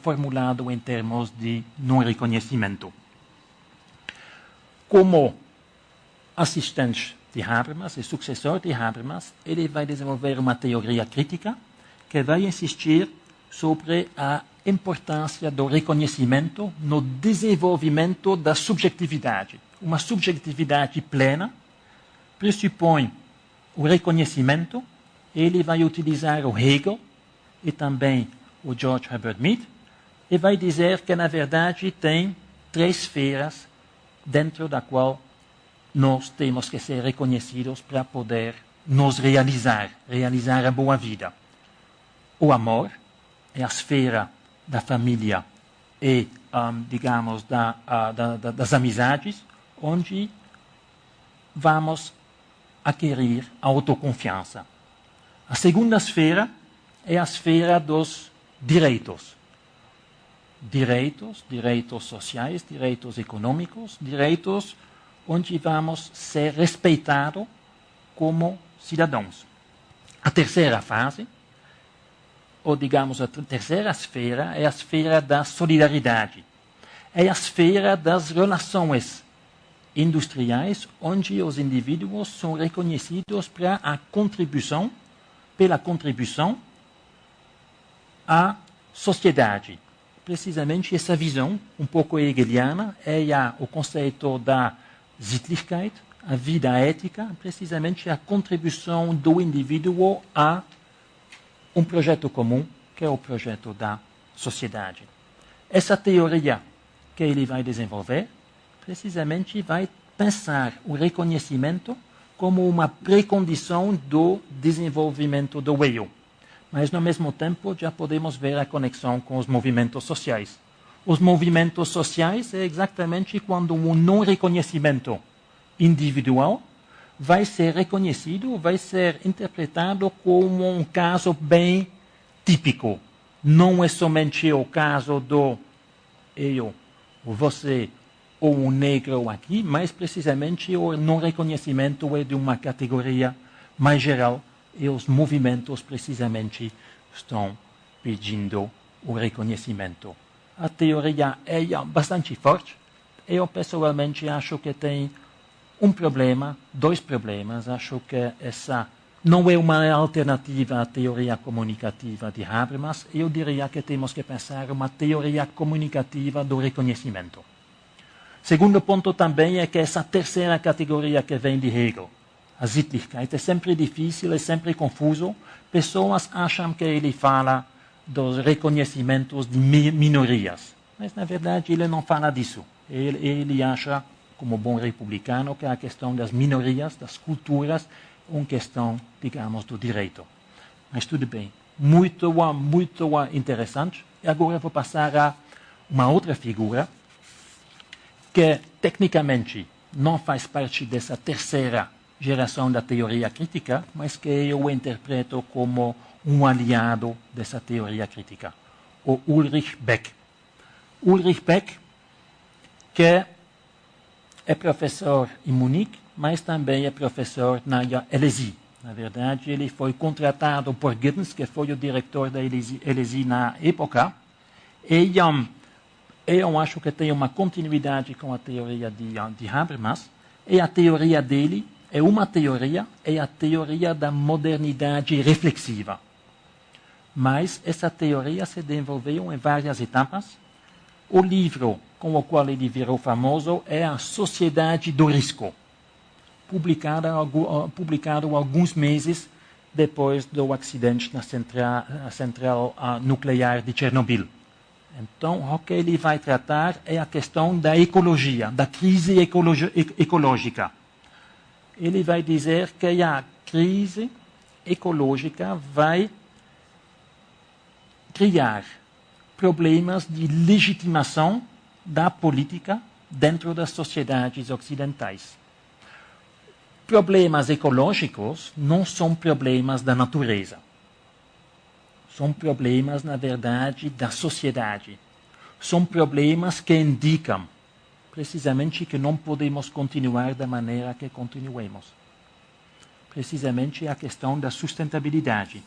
Speaker 1: formulado em termos de não reconhecimento. Como assistente de Habermas e sucessor de Habermas, ele vai desenvolver uma teoria crítica que vai insistir sobre a importância do reconhecimento no desenvolvimento da subjetividade. Uma subjetividade plena pressupõe o reconhecimento. Ele vai utilizar o Hegel e também o George Herbert Mead e vai dizer que, na verdade, tem 3 esferas dentro da qual nós temos que ser reconhecidos para poder nos realizar a boa vida. O amor é a esfera da família e, digamos, das amizades, onde vamos adquirir a autoconfiança. A segunda esfera é a esfera dos direitos. Direitos sociais, direitos econômicos, direitos onde vamos ser respeitados como cidadãos. A terceira fase, ou digamos a terceira esfera, é a esfera da solidariedade. É a esfera das relações industriais, onde os indivíduos são reconhecidos pela contribuição à sociedade. Precisamente essa visão, um pouco hegeliana, é o conceito da Sittlichkeit, a vida ética, precisamente a contribuição do indivíduo a um projeto comum, que é o projeto da sociedade. Essa teoria que ele vai desenvolver, precisamente vai pensar o reconhecimento como uma precondição do desenvolvimento do eu. Mas, ao mesmo tempo, já podemos ver a conexão com os movimentos sociais. Os movimentos sociais é exatamente quando um não reconhecimento individual vai ser reconhecido, vai ser interpretado como um caso bem típico. Não é somente o caso do eu, você ou um negro aqui, mas precisamente o não reconhecimento é de uma categoria mais geral e os movimentos precisamente estão pedindo o reconhecimento. A teoria é bastante forte. Eu pessoalmente acho que tem um problema, 2 problemas. Acho que essa não é uma alternativa à teoria comunicativa de Habermas. Eu diria que temos que pensar uma teoria comunicativa do reconhecimento. Segundo ponto também é que essa terceira categoria que vem de Hegel, a Sittlichkeit, é sempre difícil, é sempre confuso. Pessoas acham que ele fala dos reconhecimentos de minorias. Mas, na verdade, ele não fala disso. Ele acha, como bom republicano, que a questão das minorias, das culturas, é uma questão, digamos, do direito. Mas tudo bem. Muito interessante. E agora vou passar a uma outra figura que, tecnicamente, não faz parte dessa terceira geração da teoria crítica, mas que eu interpreto como um aliado dessa teoria crítica, o Ulrich Beck. Ulrich Beck, que é professor em Munique, mas também é professor na LSI. Na verdade, ele foi contratado por Giddens, que foi o diretor da LSI na época, e eu acho que tem uma continuidade com a teoria de Habermas, e a teoria dele é uma teoria, é a teoria da modernidade reflexiva. Mas essa teoria se desenvolveu em várias etapas. O livro com o qual ele virou famoso é A Sociedade do Risco, publicado alguns meses depois do acidente na central nuclear de Chernobyl. Então, o que ele vai tratar é a questão da ecologia, da crise ecológica. Ele vai dizer que a crise ecológica vai criar problemas de legitimação da política dentro das sociedades ocidentais. problemas ecológicos não são problemas da natureza. São problemas, na verdade, da sociedade. São problemas que indicam, precisamente, que não podemos continuar da maneira que continuemos. Precisamente a questão da sustentabilidade.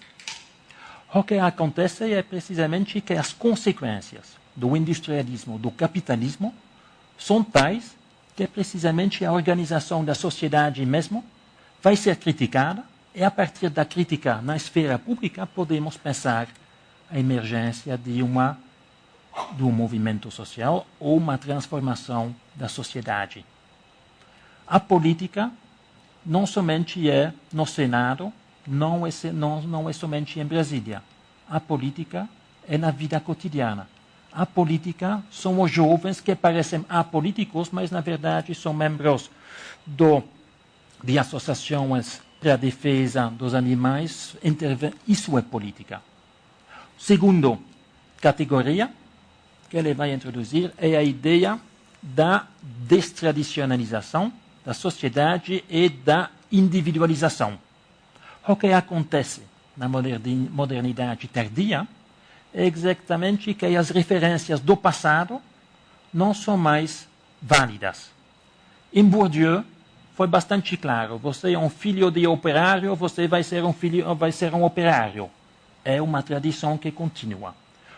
Speaker 1: O que acontece é precisamente que as consequências do industrialismo, do capitalismo, são tais que precisamente a organização da sociedade mesmo vai ser criticada e a partir da crítica na esfera pública podemos pensar a emergência de um movimento social ou uma transformação da sociedade. A política não somente é no Senado, não é somente em Brasília. A política é na vida cotidiana. A política são os jovens que parecem apolíticos, mas na verdade são membros de associações para a defesa dos animais. Isso é política. Segunda categoria que ele vai introduzir é a ideia da destradicionalização da sociedade e da individualização. O que acontece na modernidade tardia é exatamente que as referências do passado não são mais válidas. Em Bourdieu foi bastante claro: você é um filho de operário, você vai ser um operário. É uma tradição que continua.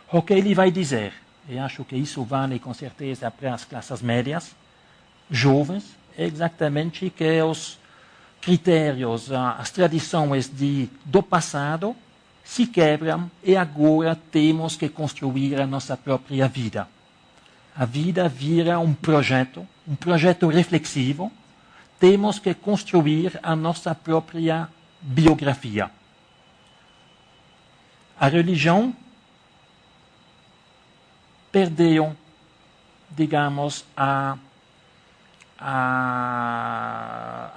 Speaker 1: O que ele vai dizer, e acho que isso vale com certeza para as classes médias, jovens, é exatamente que os critérios, as tradições do passado se quebram e agora temos que construir a nossa própria vida. A vida vira um projeto reflexivo. Temos que construir a nossa própria biografia. A religião perdeu, digamos, a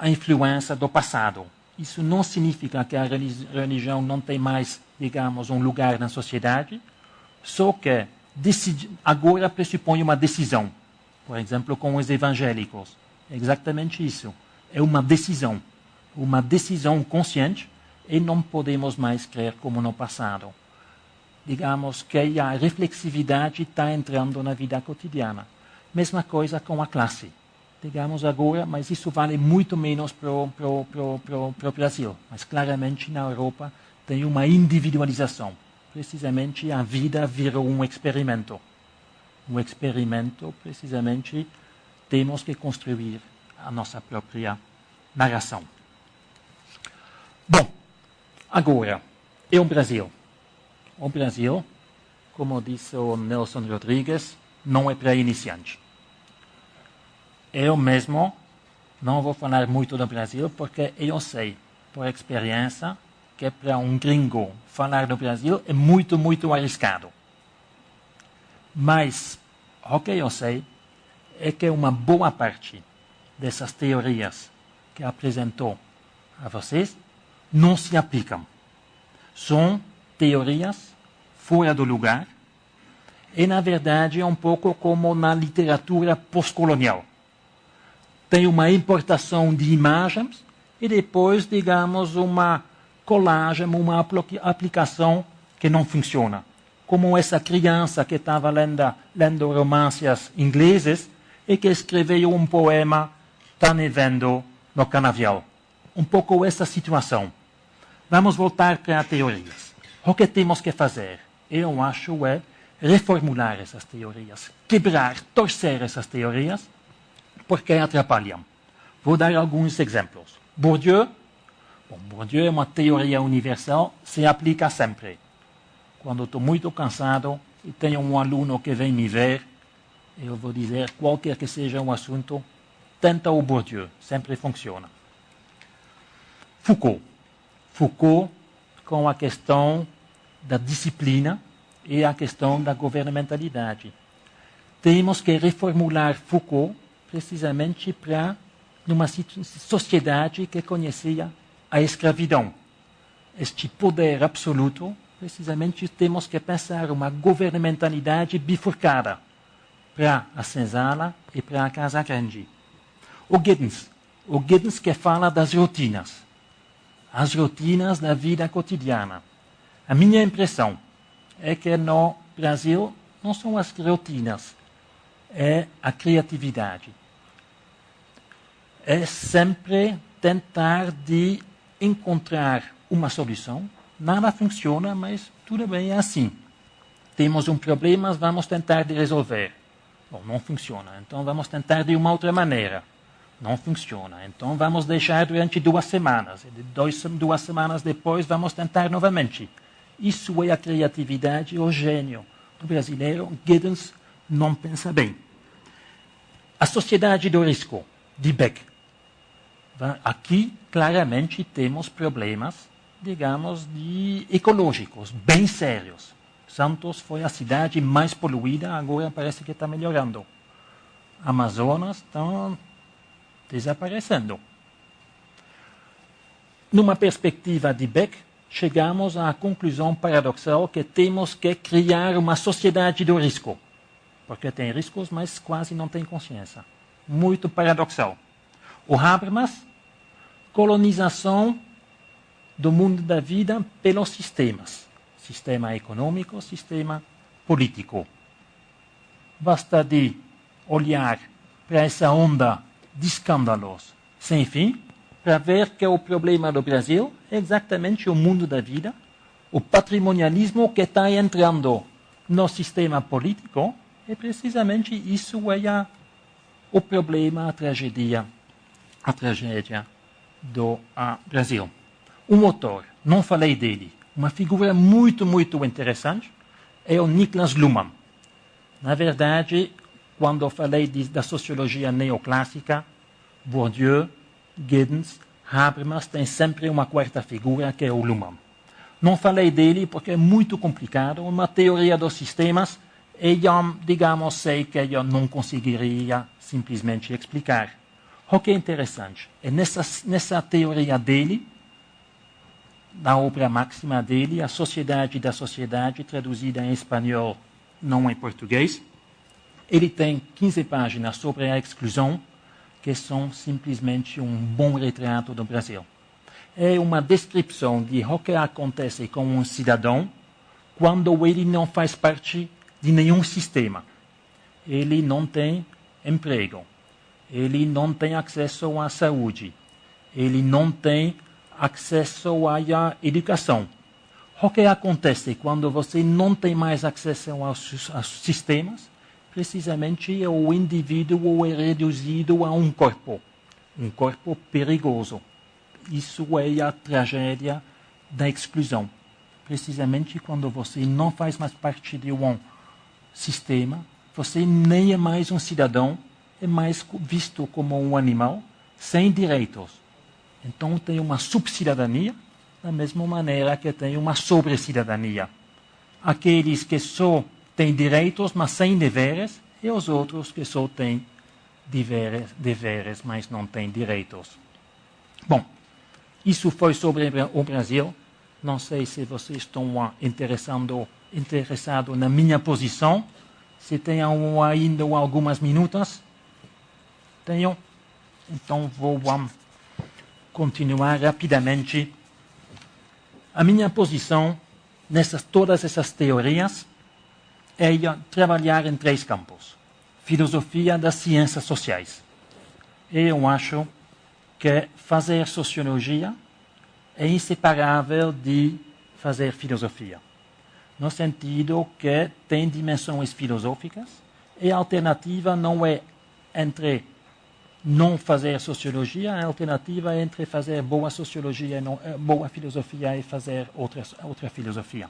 Speaker 1: influência do passado. Isso não significa que a religião não tem mais, digamos, um lugar na sociedade, só que agora pressupõe uma decisão. Por exemplo, com os evangélicos. É exatamente isso. É uma decisão consciente e não podemos mais crer como no passado. Digamos que a reflexividade está entrando na vida cotidiana. Mesma coisa com a classe. Digamos agora, mas isso vale muito menos para o Brasil. Mas claramente na Europa tem uma individualização. Precisamente a vida virou um experimento. Um experimento, precisamente, temos que construir a nossa própria narração. Bom, agora, e o Brasil? O Brasil, como disse o Nelson Rodrigues, não é para iniciante. Eu mesmo não vou falar muito do Brasil, porque eu sei, por experiência, que para um gringo falar do Brasil é muito, muito arriscado. Mas o que eu sei é que uma boa parte dessas teorias que apresentou a vocês não se aplicam. São teorias fora do lugar e, na verdade, é um pouco como na literatura pós-colonial. Tem uma importação de imagens e depois, digamos, uma colagem, uma aplicação que não funciona. Como essa criança que estava lendo romances ingleses e que escreveu um poema "Tá nevando no canavial". Um pouco essa situação. Vamos voltar para as teorias. O que temos que fazer, eu acho, é reformular essas teorias, quebrar, torcer essas teorias, porque atrapalham. Vou dar alguns exemplos. Bourdieu é uma teoria universal, se aplica sempre. Quando estou muito cansado e tenho um aluno que vem me ver, eu vou dizer, qualquer que seja o assunto, tenta o Bourdieu, sempre funciona. Foucault, com a questão da disciplina e a questão da governamentalidade. Temos que reformular Foucault precisamente para numa sociedade que conhecia a escravidão. Este poder absoluto, precisamente temos que pensar uma governamentalidade bifurcada para a senzala e para a Casa Grande. O Giddens o Giddens que fala das rotinas. As rotinas da vida cotidiana. A minha impressão é que no Brasil não são as rotinas, é a criatividade. É sempre tentar de encontrar uma solução. Nada funciona, mas tudo bem, é assim. Temos um problema, vamos tentar de resolver. Bom, não funciona, então vamos tentar de uma outra maneira. Não funciona, então vamos deixar durante 2 semanas. E 2 semanas depois vamos tentar novamente. Isso é a criatividade, o gênio do brasileiro. Giddens não pensa bem. A sociedade do risco, de Beck. Aqui, claramente, temos problemas, digamos, ecológicos, bem sérios. Santos foi a cidade mais poluída, agora parece que está melhorando. Amazonas estão desaparecendo. Numa perspectiva de Beck, chegamos à conclusão paradoxal que temos que criar uma sociedade do risco. Porque tem riscos, mas quase não tem consciência. Muito paradoxal. O Habermas, colonização do mundo da vida pelos sistemas. Sistema econômico, sistema político. Basta de olhar para essa onda de escândalos sem fim, para ver que o problema do Brasil é exatamente o mundo da vida, o patrimonialismo que está entrando no sistema político, é precisamente isso é o problema, a tragédia do Brasil. O motor, não falei dele, uma figura muito, muito interessante, é o Niklas Luhmann. Na verdade, quando falei da sociologia neoclássica, Bourdieu, Giddens, Habermas, tem sempre uma quarta figura, que é o Luhmann. Não falei dele porque é muito complicado, uma teoria dos sistemas, e eu, digamos, sei que eu não conseguiria simplesmente explicar. O que é interessante é nessa teoria dele, da obra máxima dele, A Sociedade da Sociedade, traduzida em espanhol, não em português. Ele tem 15 páginas sobre a exclusão, que são simplesmente um bom retrato do Brasil. É uma descrição de o que acontece com um cidadão quando ele não faz parte de nenhum sistema. Ele não tem emprego, ele não tem acesso à saúde, ele não tem acesso à educação. O que acontece quando você não tem mais acesso aos sistemas? Precisamente o indivíduo é reduzido a um corpo perigoso. Isso é a tragédia da exclusão. Precisamente quando você não faz mais parte de um sistema, você nem é mais um cidadão, é mais visto como um animal sem direitos. Então tem uma subcidadania, da mesma maneira que tem uma sobrecidadania. Aqueles que só têm direitos, mas sem deveres, e os outros que só têm deveres, mas não têm direitos. Bom, isso foi sobre o Brasil. Não sei se vocês estão interessados na minha posição. Se tenham ainda algumas minutos. Tenham? Então vou continuar rapidamente. A minha posição todas essas teorias é trabalhar em 3 campos. Filosofia das ciências sociais. Eu acho que fazer sociologia é inseparável de fazer filosofia. No sentido que tem dimensões filosóficas e a alternativa não é entre não fazer sociologia, a alternativa é entre fazer boa sociologia, boa filosofia e fazer outra filosofia.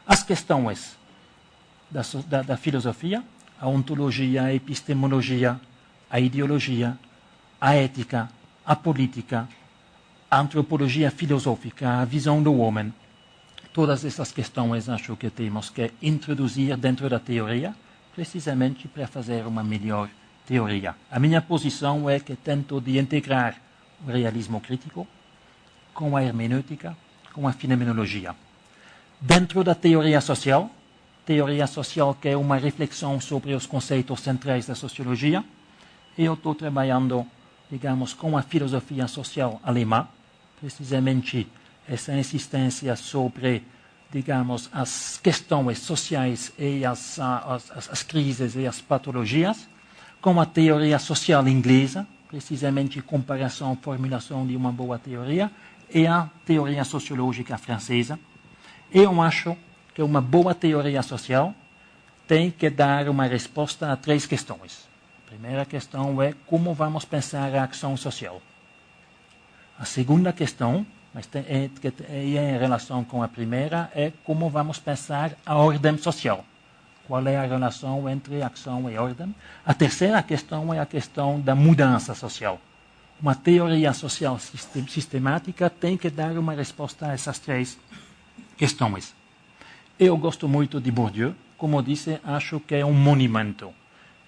Speaker 1: As questões da filosofia, a ontologia, a epistemologia, a ideologia, a ética, a política, a antropologia filosófica, a visão do homem, todas essas questões acho que temos que introduzir dentro da teoria, precisamente para fazer uma melhor teoria. A minha posição é que tento de integrar o realismo crítico com a hermenêutica, com a fenomenologia. Dentro da teoria social que é uma reflexão sobre os conceitos centrais da sociologia, eu estou trabalhando digamos, com a filosofia social alemã, precisamente essa insistência sobre, digamos, as questões sociais e as crises e as patologias, com a teoria social inglesa, precisamente comparação, formulação de uma boa teoria, e a teoria sociológica francesa. Eu acho que uma boa teoria social tem que dar uma resposta a 3 questões. A primeira questão é como vamos pensar a ação social. A segunda questão, que é em relação com a primeira, é como vamos pensar a ordem social. Qual é a relação entre ação e ordem? A terceira questão é a questão da mudança social. Uma teoria social sistemática tem que dar uma resposta a essas 3 questões. Eu gosto muito de Bourdieu. Como disse, acho que é um monumento.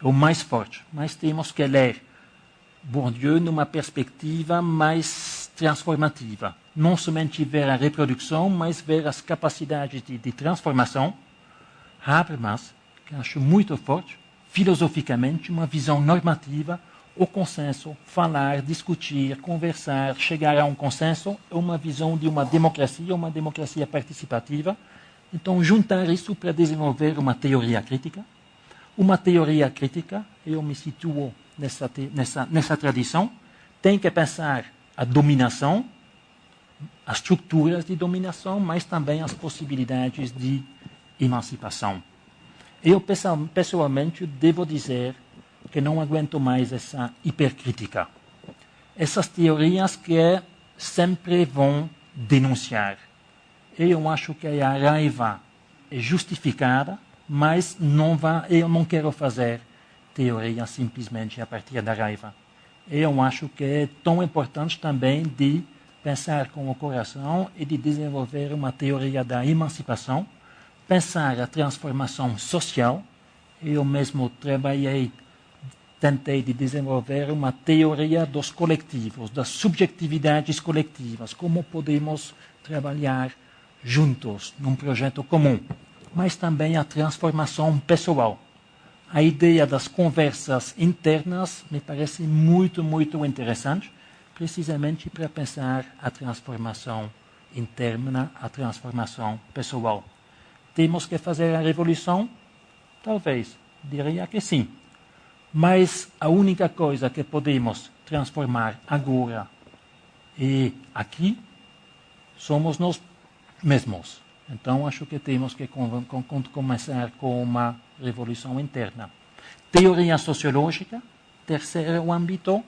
Speaker 1: É o mais forte. Mas temos que ler Bourdieu numa perspectiva mais transformativa. Não somente ver a reprodução, mas ver as capacidades de transformação. Habermas, que acho muito forte, filosoficamente, uma visão normativa, o consenso, falar, discutir, conversar, chegar a um consenso, é uma visão de uma democracia participativa. Então, juntar isso para desenvolver uma teoria crítica. Uma teoria crítica, eu me situo nessa tradição, tem que pensar a dominação, as estruturas de dominação, mas também as possibilidades de emancipação. Eu, pessoalmente, devo dizer que não aguento mais essa hipercrítica. Essas teorias que sempre vão denunciar. Eu acho que a raiva é justificada, mas eu não quero fazer teoria simplesmente a partir da raiva. Eu acho que é tão importante também de pensar com o coração e de desenvolver uma teoria da emancipação, pensar a transformação social. Eu mesmo tentei de desenvolver uma teoria dos coletivos, das subjetividades coletivas, como podemos trabalhar juntos num projeto comum, mas também a transformação pessoal. A ideia das conversas internas me parece muito, muito interessante, precisamente para pensar a transformação interna, a transformação pessoal. Temos que fazer a revolução? Talvez, diria que sim. Mas a única coisa que podemos transformar agora e aqui somos nós mesmos. Então, acho que temos que começar com uma revolução interna. Teoria sociológica, terceiro âmbito,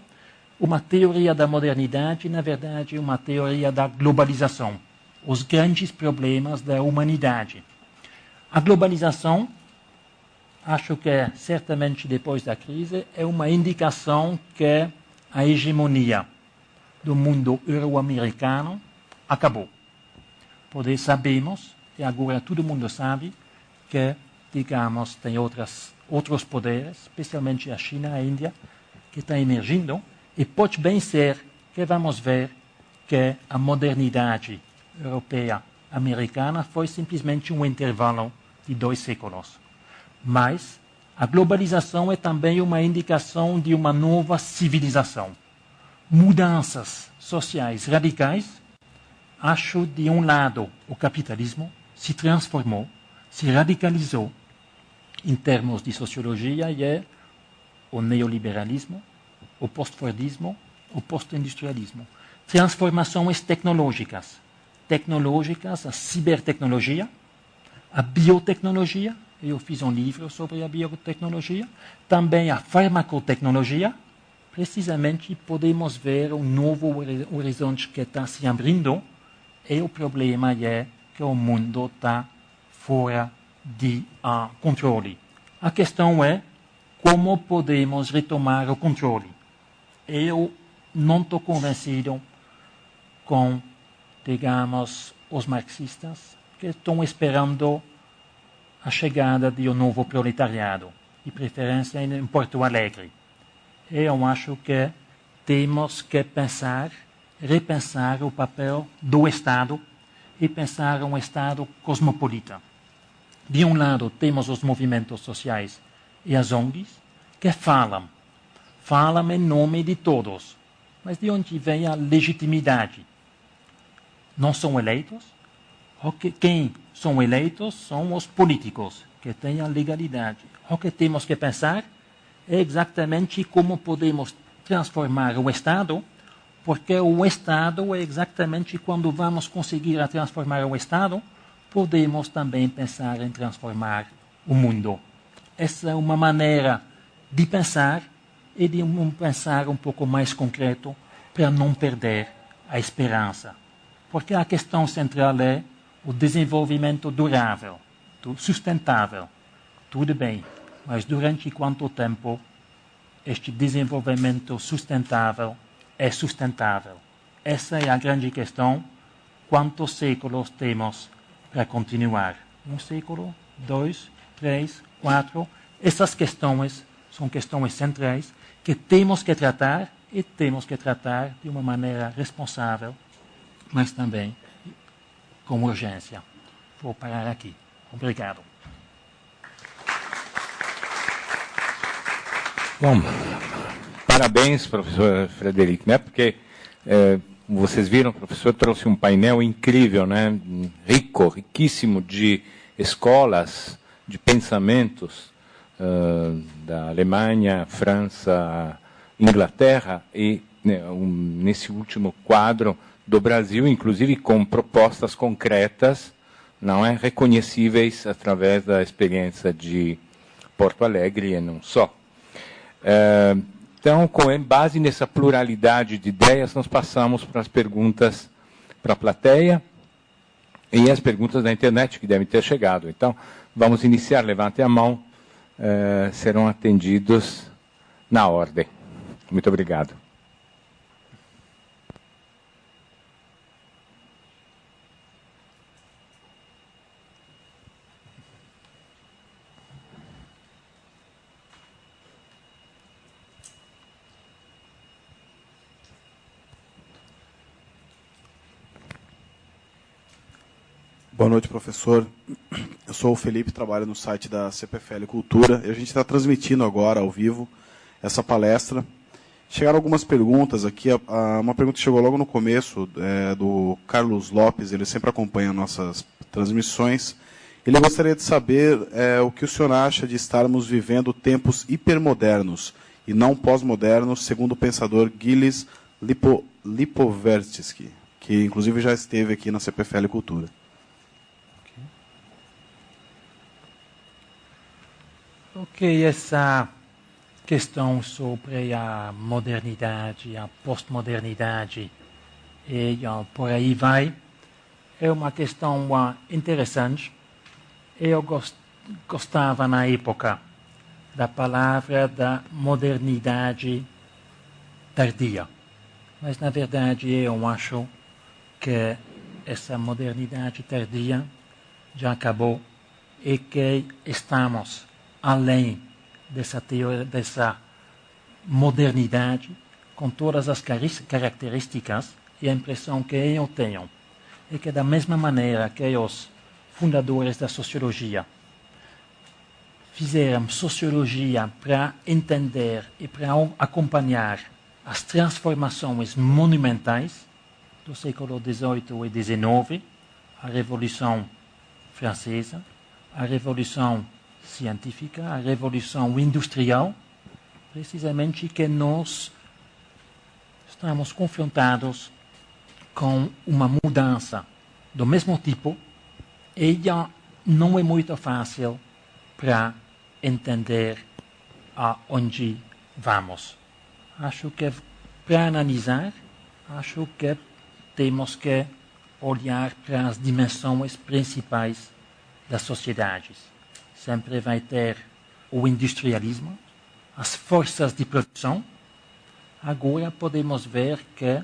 Speaker 1: uma teoria da modernidade, na verdade, uma teoria da globalização. Os grandes problemas da humanidade. A globalização, acho que certamente depois da crise, é uma indicação que a hegemonia do mundo euro-americano acabou. Pois sabemos, e agora todo mundo sabe, que, digamos, tem outros poderes, especialmente a China, a Índia, que estão emergindo, e pode bem ser que vamos ver que a modernidade europeia americana foi simplesmente um intervalo de 2 séculos. Mas a globalização é também uma indicação de uma nova civilização. Mudanças sociais radicais. Acho, de um lado, o capitalismo se transformou, se radicalizou em termos de sociologia, e é o neoliberalismo, o pós-fordismo, o pós-industrialismo. Transformações tecnológicas. A cibertecnologia, a biotecnologia, eu fiz um livro sobre a biotecnologia, também a farmacotecnologia. Precisamente podemos ver um novo horizonte que está se abrindo. E o problema é que o mundo está fora de controle. A questão é como podemos retomar o controle. Eu não estou convencido com, digamos, os marxistas que estão esperando a chegada de um novo proletariado, de preferência em Porto Alegre. Eu acho que temos que repensar o papel do Estado e pensar um Estado cosmopolita. De um lado, temos os movimentos sociais e as ONGs que falam em nome de todos, mas de onde vem a legitimidade? Não são eleitos? Quem são eleitos são os políticos, que têm a legalidade. O que temos que pensar é exatamente como podemos transformar o Estado, porque o Estado é exatamente quando vamos conseguir transformar o Estado, podemos também pensar em transformar o mundo. Essa é uma maneira de pensar e de pensar um pouco mais concreto para não perder a esperança. Porque a questão central é o desenvolvimento durável, sustentável. Tudo bem, mas durante quanto tempo este desenvolvimento sustentável é sustentável? Essa é a grande questão. Quantos séculos temos para continuar? 1 século? 2? 3? 4? Essas questões são questões centrais que temos que tratar e temos que tratar de uma maneira responsável, mas também com urgência. Vou parar aqui. Obrigado.
Speaker 2: Bom, parabéns, professor Frederico, né? Porque vocês viram, o professor trouxe um painel incrível, né? Riquíssimo de escolas, de pensamentos da Alemanha, França, Inglaterra e nesse último quadro do Brasil, inclusive com propostas concretas, não é, reconhecíveis através da experiência de Porto Alegre e não só. Então, com base nessa pluralidade de ideias, nós passamos para as perguntas para a plateia e as perguntas da internet que devem ter chegado. Então, vamos iniciar. Levantem a mão, serão atendidos na ordem. Muito obrigado.
Speaker 3: Boa noite, professor. Eu sou o Felipe, trabalho no site da CPFL Cultura, e a gente está transmitindo agora, ao vivo, essa palestra. Chegaram algumas perguntas aqui. Uma pergunta que chegou logo no começo, do Carlos Lopes, ele sempre acompanha nossas transmissões. Ele gostaria de saber o que o senhor acha de estarmos vivendo tempos hipermodernos e não pós-modernos, segundo o pensador Gilles Lipovetsky, que inclusive já esteve aqui na CPFL Cultura.
Speaker 1: Ok, essa questão sobre a modernidade, a pós-modernidade e por aí vai, é uma questão interessante. Eu gostava na época da palavra da modernidade tardia, mas na verdade eu acho que essa modernidade tardia já acabou e que estamos além dessa modernidade, com todas as características, e a impressão que eu tenho é que, da mesma maneira que os fundadores da sociologia fizeram sociologia para entender e para acompanhar as transformações monumentais do século XVIII e XIX, a Revolução Francesa, a Revolução Científica, a Revolução Industrial, precisamente que nós estamos confrontados com uma mudança do mesmo tipo e já não é muito fácil para entender aonde vamos. Acho que, para analisar, acho que temos que olhar para as dimensões principais das sociedades. Sempre vai ter o industrialismo, as forças de produção. Agora podemos ver que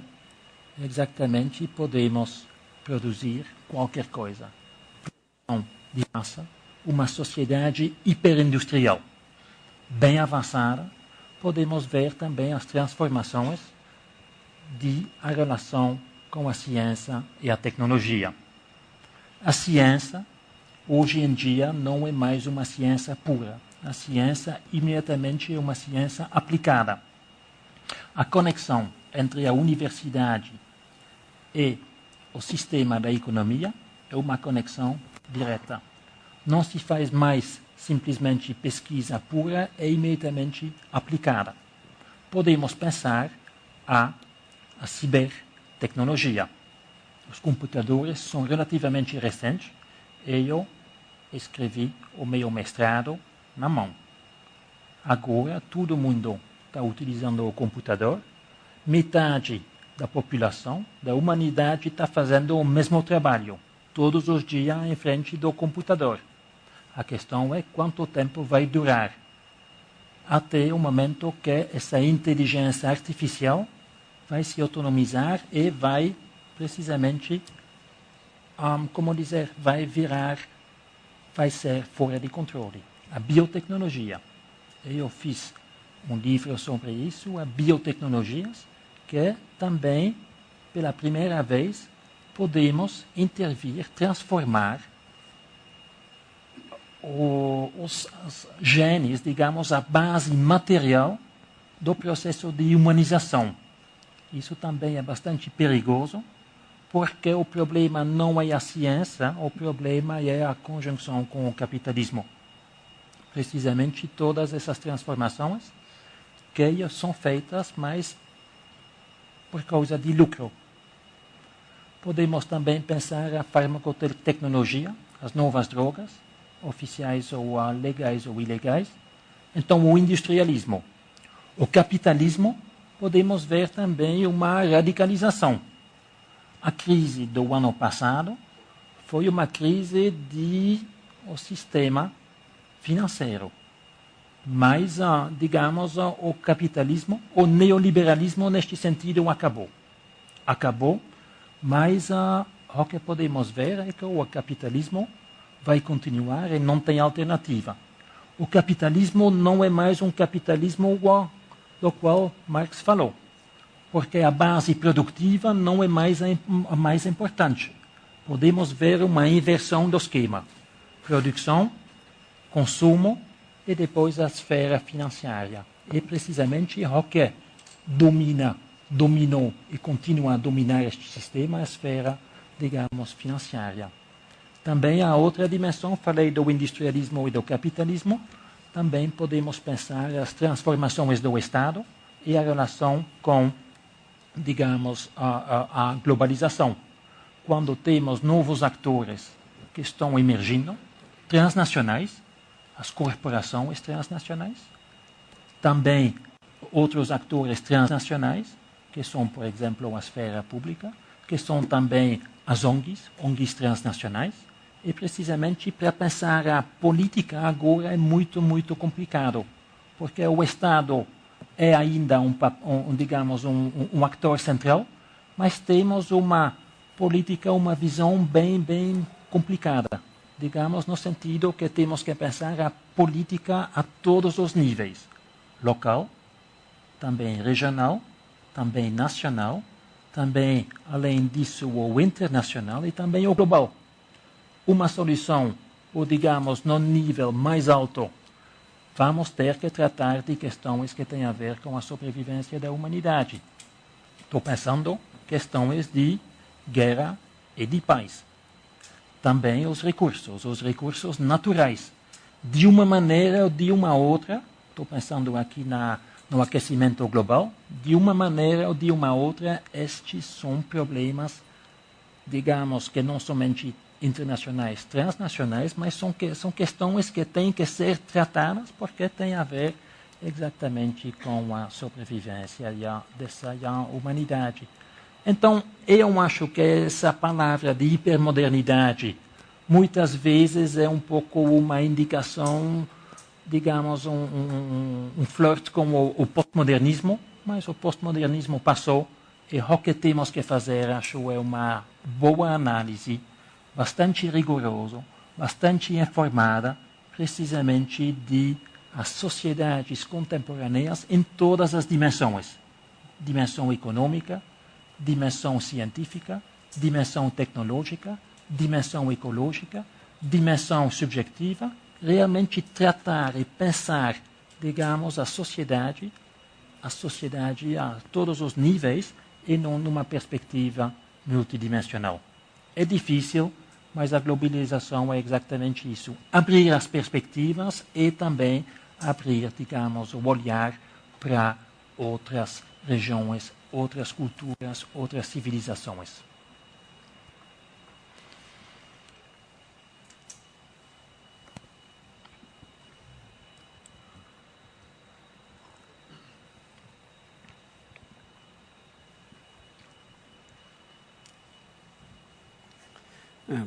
Speaker 1: exatamente podemos produzir qualquer coisa. De massa, uma sociedade hiperindustrial bem avançada, podemos ver também as transformações a relação com a ciência e a tecnologia. A ciência, hoje em dia, não é mais uma ciência pura. A ciência, imediatamente, é uma ciência aplicada. A conexão entre a universidade e o sistema da economia é uma conexão direta. Não se faz mais simplesmente pesquisa pura e imediatamente aplicada. Podemos pensar a cibertecnologia. Os computadores são relativamente recentes e eu escrevi o meu mestrado na mão. Agora, todo mundo está utilizando o computador. Metade da população, da humanidade, está fazendo o mesmo trabalho, todos os dias em frente do computador. A questão é quanto tempo vai durar até o momento que essa inteligência artificial vai se autonomizar e vai, precisamente, vai ser fora de controle. A biotecnologia. Eu fiz um livro sobre isso, a biotecnologias, que também, pela primeira vez, podemos intervir, transformar os genes, digamos, a base material do processo de humanização. Isso também é bastante perigoso, porque o problema não é a ciência, o problema é a conjunção com o capitalismo. Precisamente todas essas transformações que são feitas, mas por causa de lucro. Podemos também pensar a farmacotecnologia, as novas drogas, oficiais ou legais ou ilegais. Então, o industrialismo. O capitalismo, podemos ver também uma radicalização. A crise do ano passado foi uma crise do sistema financeiro. Mas, digamos, o capitalismo, o neoliberalismo, neste sentido, acabou. Acabou, mas o que podemos ver é que o capitalismo vai continuar e não tem alternativa. O capitalismo não é mais um capitalismo do qual Marx falou, porque a base produtiva não é mais a mais importante. Podemos ver uma inversão do esquema. Produção, consumo e depois a esfera financeira. É precisamente o que dominou e continua a dominar este sistema, a esfera, digamos, financeira. Também há outra dimensão, falei do industrialismo e do capitalismo, também podemos pensar as transformações do Estado e a relação com, digamos, a globalização. Quando temos novos atores que estão emergindo, transnacionais, as corporações transnacionais, também outros atores transnacionais, que são, por exemplo, a esfera pública, que são também as ONGs transnacionais, e precisamente para pensar a política agora é muito, muito complicado, porque o Estado é ainda digamos, um ator central, mas temos uma política, uma visão bem, bem complicada. Digamos, no sentido que temos que pensar a política a todos os níveis. Local, também regional, também nacional, também, além disso, o internacional e também o global. Uma solução, ou digamos, no nível mais alto, vamos ter que tratar de questões que têm a ver com a sobrevivência da humanidade. Estou pensando questões de guerra e de paz. Também os recursos naturais. De uma maneira ou de uma outra, estou pensando aqui no aquecimento global, de uma maneira ou de uma outra, estes são problemas, digamos, que não somente internacionais, transnacionais, mas são questões que têm que ser tratadas porque têm a ver exatamente com a sobrevivência dessa humanidade. Então, eu acho que essa palavra de hipermodernidade muitas vezes é um pouco uma indicação, digamos, um flerte com o postmodernismo, mas o postmodernismo passou e o que temos que fazer, acho, é uma boa análise, bastante rigorosa, bastante informada, precisamente de as sociedades contemporâneas em todas as dimensões. Dimensão econômica, dimensão científica, dimensão tecnológica, dimensão ecológica, dimensão subjetiva, realmente tratar e pensar, digamos, a sociedade a sociedade a todos os níveis e não numa perspectiva multidimensional. É difícil, mas a globalização é exatamente isso. Abrir as perspectivas e também abrir, digamos, o olhar para outras regiões, outras culturas, outras civilizações.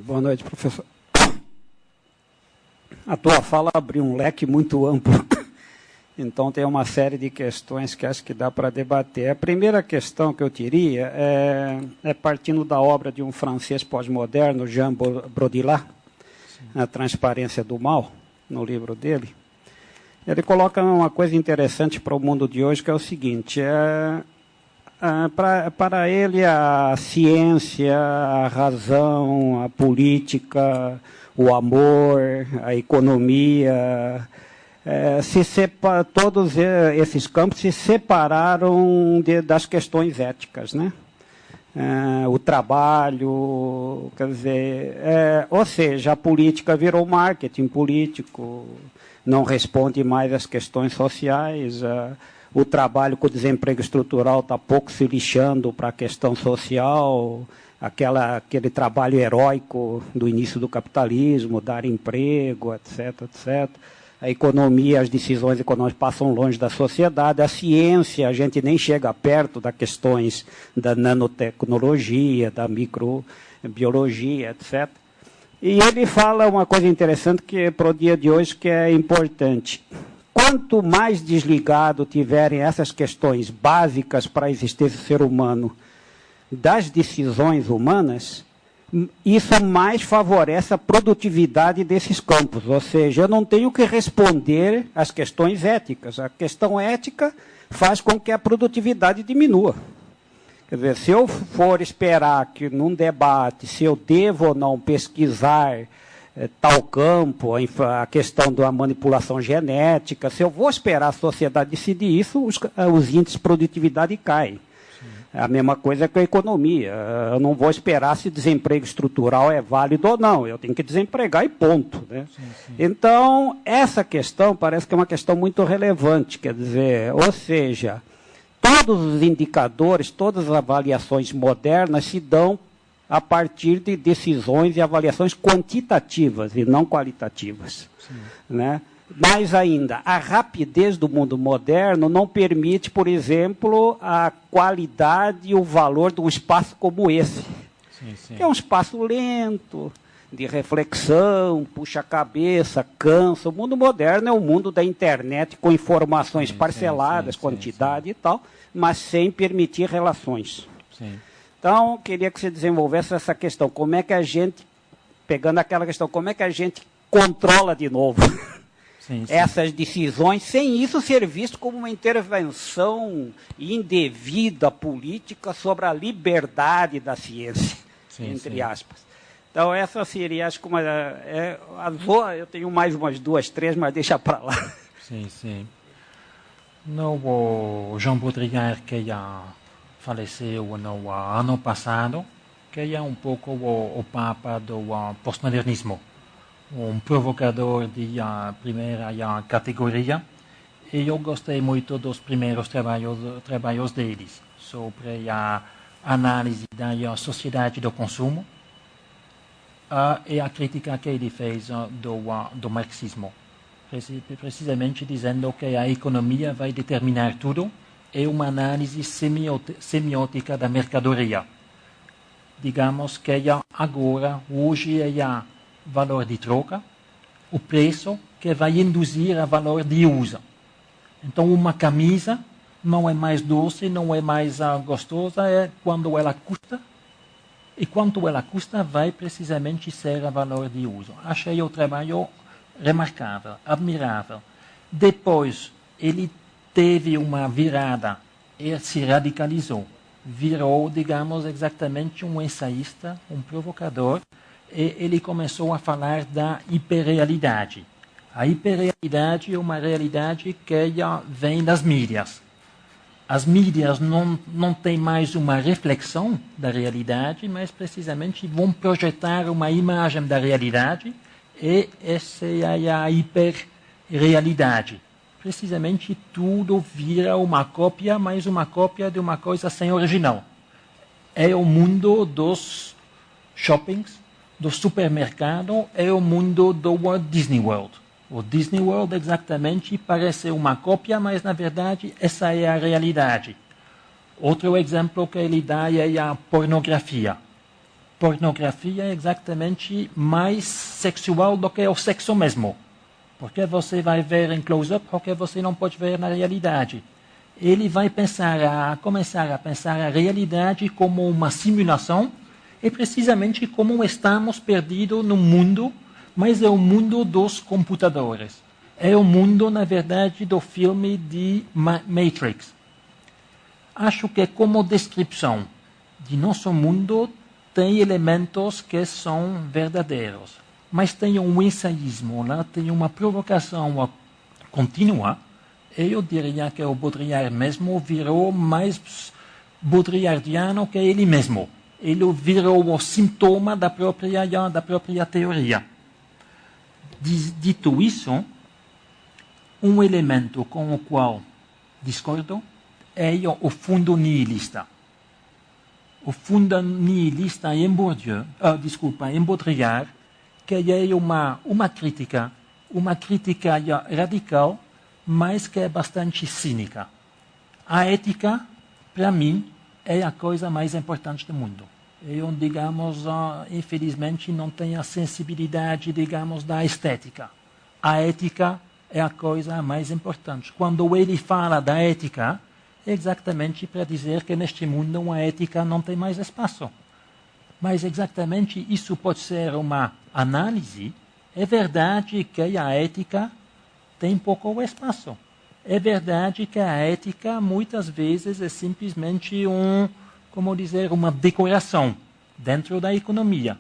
Speaker 4: Boa noite, professor. A tua fala abriu um leque muito amplo, então tem uma série de questões que acho que dá para debater. A primeira questão que eu teria é partindo da obra de um francês pós-moderno, Jean Baudrillard, A Transparência do Mal, no livro dele. Ele coloca uma coisa interessante para o mundo de hoje, que é o seguinte: para ele, a ciência, a razão, a política, o amor, a economia, todos esses campos se separaram das questões éticas, né? O trabalho, quer dizer, ou seja, a política virou marketing político, não responde mais às questões sociais. O trabalho com o desemprego estrutural está pouco se lixando para a questão social, aquele trabalho heróico do início do capitalismo, dar emprego, etc., etc. A economia, as decisões econômicas passam longe da sociedade. A ciência, a gente nem chega perto das questões da nanotecnologia, da microbiologia, etc. E ele fala uma coisa interessante que para o dia de hoje que é importante. Quanto mais desligado tiverem essas questões básicas para a existência do ser humano das decisões humanas, isso mais favorece a produtividade desses campos. Ou seja, eu não tenho que responder às questões éticas. A questão ética faz com que a produtividade diminua. Quer dizer, se eu for esperar que num debate, se eu devo ou não pesquisar tal campo, a questão da manipulação genética, se eu vou esperar a sociedade decidir isso, os índices de produtividade caem. Sim. A mesma coisa com a economia. Eu não vou esperar se desemprego estrutural é válido ou não. Eu tenho que desempregar e ponto, né? Sim, sim. Então, essa questão parece que é uma questão muito relevante. Quer dizer, ou seja, todos os indicadores, todas as avaliações modernas se dão a partir de decisões e avaliações quantitativas e não qualitativas. Né? Mais ainda, a rapidez do mundo moderno não permite, por exemplo, a qualidade e o valor de um espaço como esse. Que é um espaço lento, de reflexão, puxa a cabeça, cansa. O mundo moderno é o mundo da internet com informações parceladas, quantidade e tal, mas sem permitir relações. Então, queria que você desenvolvesse essa questão. Como é que a gente, pegando aquela questão, como é que a gente controla de novo essas decisões, sem isso ser visto como uma intervenção indevida política sobre a liberdade da ciência, entre aspas. Então, essa seria, acho que eu tenho mais umas 2, 3, mas deixa para lá.
Speaker 1: O Jean Baudrillard, que faleceu no ano passado, que é um pouco o papa do postmodernismo, um provocador de primeira categoria, e eu gostei muito dos primeiros trabalhos deles, sobre a análise da sociedade do consumo e a crítica que ele fez do marxismo, precisamente dizendo que a economia vai determinar tudo, é uma análise semiótica da mercadoria. Digamos que agora, hoje, é valor de troca, o preço que vai induzir a valor de uso. Então, uma camisa não é mais doce, não é mais gostosa, é quando ela custa, e quanto ela custa vai precisamente ser a valor de uso. Achei o trabalho remarcável, admirável. Depois, ele teve uma virada e se radicalizou. Virou, digamos, exatamente um ensaísta, um provocador, e ele começou a falar da hiperrealidade. A hiperrealidade é uma realidade que vem das mídias. as mídias não têm mais uma reflexão da realidade, mas precisamente vão projetar uma imagem da realidade e essa é a hiperrealidade. Precisamente tudo vira uma cópia, mas uma cópia de uma coisa sem original. É o mundo dos shoppings, do supermercado, é o mundo do Walt Disney World. O Disney World exatamente parece uma cópia, mas na verdade essa é a realidade. Outro exemplo que ele dá é a pornografia. Pornografia é exatamente mais sexual do que o sexo mesmo. Porque você vai ver em close-up o que você não pode ver na realidade. Ele vai começar a pensar a realidade como uma simulação e precisamente como estamos perdidos no mundo, mas é o mundo dos computadores. É o mundo, na verdade, do filme de Matrix. Acho que como descrição de nosso mundo tem elementos que são verdadeiros, mas tem um ensaísmo, lá tem uma provocação contínua. Eu diria que o Baudrillard mesmo virou mais baudrillardiano que ele mesmo. Ele virou o sintoma da própria teoria. Dito isso, um elemento com o qual discordo é o fundo nihilista. O fundo nihilista em Baudrillard, que é uma crítica radical, mas que é bastante cínica. A ética, para mim, é a coisa mais importante do mundo. Eu, digamos, infelizmente, não tenho a sensibilidade, digamos, da estética. A ética é a coisa mais importante. Quando ele fala da ética, é exatamente para dizer que neste mundo a ética não tem mais espaço. Mas exatamente isso pode ser uma análise. É verdade que a ética tem pouco espaço. É verdade que a ética muitas vezes é simplesmente uma decoração dentro da economia.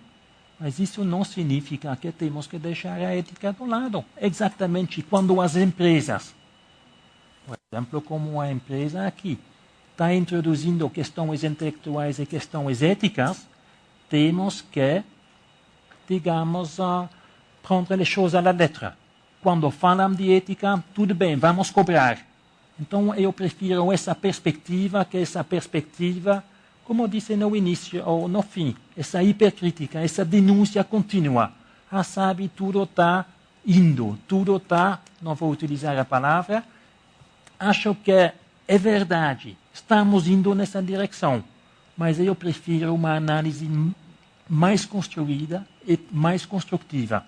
Speaker 1: Mas isso não significa que temos que deixar a ética do lado. Exatamente quando as empresas, por exemplo, como a empresa aqui, está introduzindo questões intelectuais e questões éticas, temos que, digamos, prendre as coisas à la lettre. Quando falam de ética, tudo bem, vamos cobrar. Então, eu prefiro essa perspectiva que essa perspectiva, como disse no início ou no fim, essa hipercrítica, essa denúncia contínua. Sabe, tudo está indo, tudo está, não vou utilizar a palavra, acho que é verdade, estamos indo nessa direção, mas eu prefiro uma análise mais construída e mais construtiva.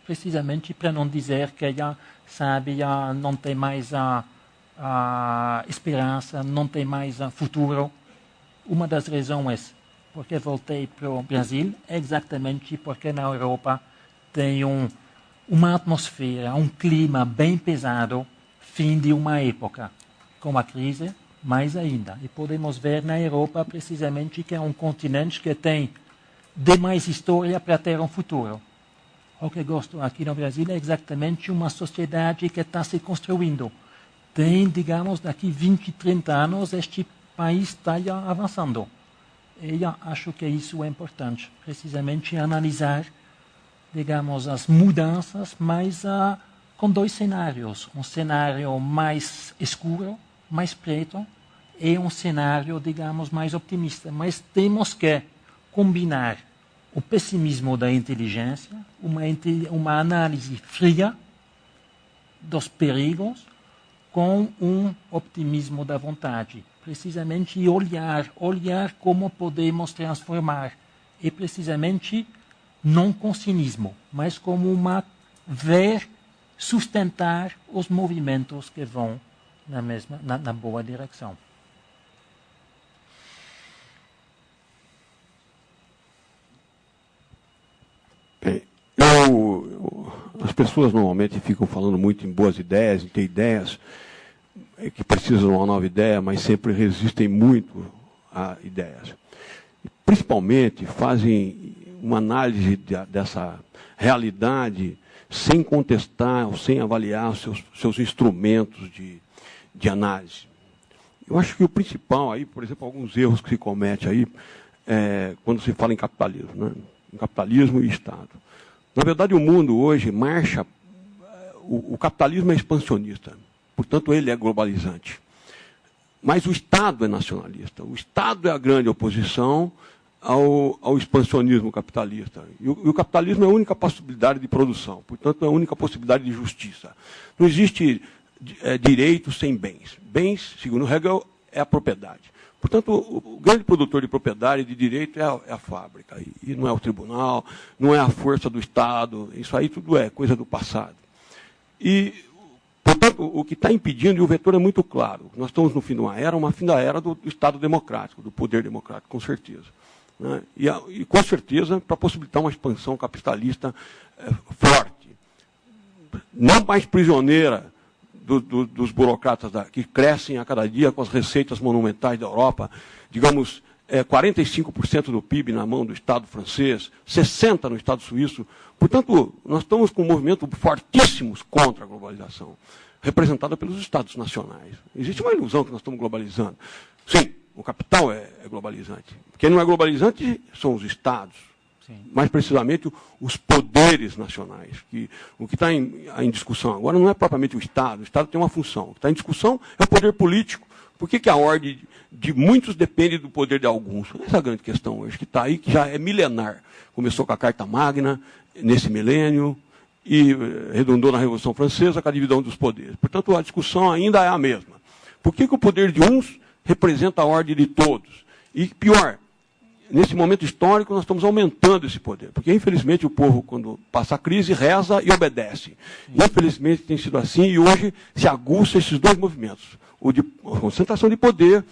Speaker 1: Precisamente para não dizer que não tem mais a esperança, não tem mais futuro. Uma das razões porque voltei para o Brasil é exatamente porque na Europa tem uma atmosfera, um clima bem pesado, fim de uma época. Com a crise, mais ainda. E podemos ver na Europa precisamente que é um continente que tem demais história para ter um futuro. O que gosto aqui no Brasil é exatamente uma sociedade que está se construindo. Tem, digamos, daqui 20, 30 anos, este país está avançando. E eu acho que isso é importante, precisamente analisar, digamos, as mudanças, mas com dois cenários. Um cenário mais escuro, mais preto, e um cenário, digamos, mais otimista. Mas temos que combinar o pessimismo da inteligência, uma análise fria dos perigos, com um optimismo da vontade. Precisamente olhar como podemos transformar. E precisamente não com cinismo, mas como sustentar os movimentos que vão na boa direção.
Speaker 5: Bem, as pessoas normalmente ficam falando muito em boas ideias, em ter ideias que precisam de uma nova ideia, mas sempre resistem muito a ideias. Principalmente fazem uma análise dessa realidade sem contestar ou sem avaliar os seus instrumentos de análise. Eu acho que o principal aí, por exemplo, alguns erros que se comete aí, quando se fala em capitalismo, né? Em capitalismo e Estado. Na verdade, o mundo hoje marcha, o capitalismo é expansionista, portanto, ele é globalizante. Mas o Estado é nacionalista. O Estado é a grande oposição ao expansionismo capitalista. E o capitalismo é a única possibilidade de produção, portanto, é a única possibilidade de justiça. Não existe direito sem bens. Bens, segundo Hegel, é a propriedade. Portanto, o grande produtor de propriedade e de direito é a fábrica, e não é o tribunal, não é a força do Estado, isso aí tudo é coisa do passado. E, portanto, o que está impedindo, e o vetor é muito claro, nós estamos no fim de uma fim da era do Estado democrático, do poder democrático, com certeza. Né? E com certeza, para possibilitar uma expansão capitalista forte, não mais prisioneira dos burocratas que crescem a cada dia com as receitas monumentais da Europa, digamos, 45% do PIB na mão do Estado francês, 60% no Estado suíço. Portanto, nós estamos com um movimento fortíssimos contra a globalização, representada pelos Estados nacionais. Existe uma ilusão que nós estamos globalizando. Sim, o capital é globalizante. Quem não é globalizante são os Estados. Mais precisamente, os poderes nacionais. O que está em discussão agora não é propriamente o Estado tem uma função. O que está em discussão é o poder político. Por que a ordem de muitos depende do poder de alguns? Essa é a grande questão hoje, que está aí, que já é milenar. Começou com a Carta Magna, nesse milênio, e redundou na Revolução Francesa com a divisão dos poderes. Portanto, a discussão ainda é a mesma. Por que o poder de uns representa a ordem de todos? E pior, nesse momento histórico, nós estamos aumentando esse poder. Porque, infelizmente, o povo, quando passa a crise, reza e obedece. Infelizmente, tem sido assim, e hoje se aguça esses dois movimentos. O de concentração de poder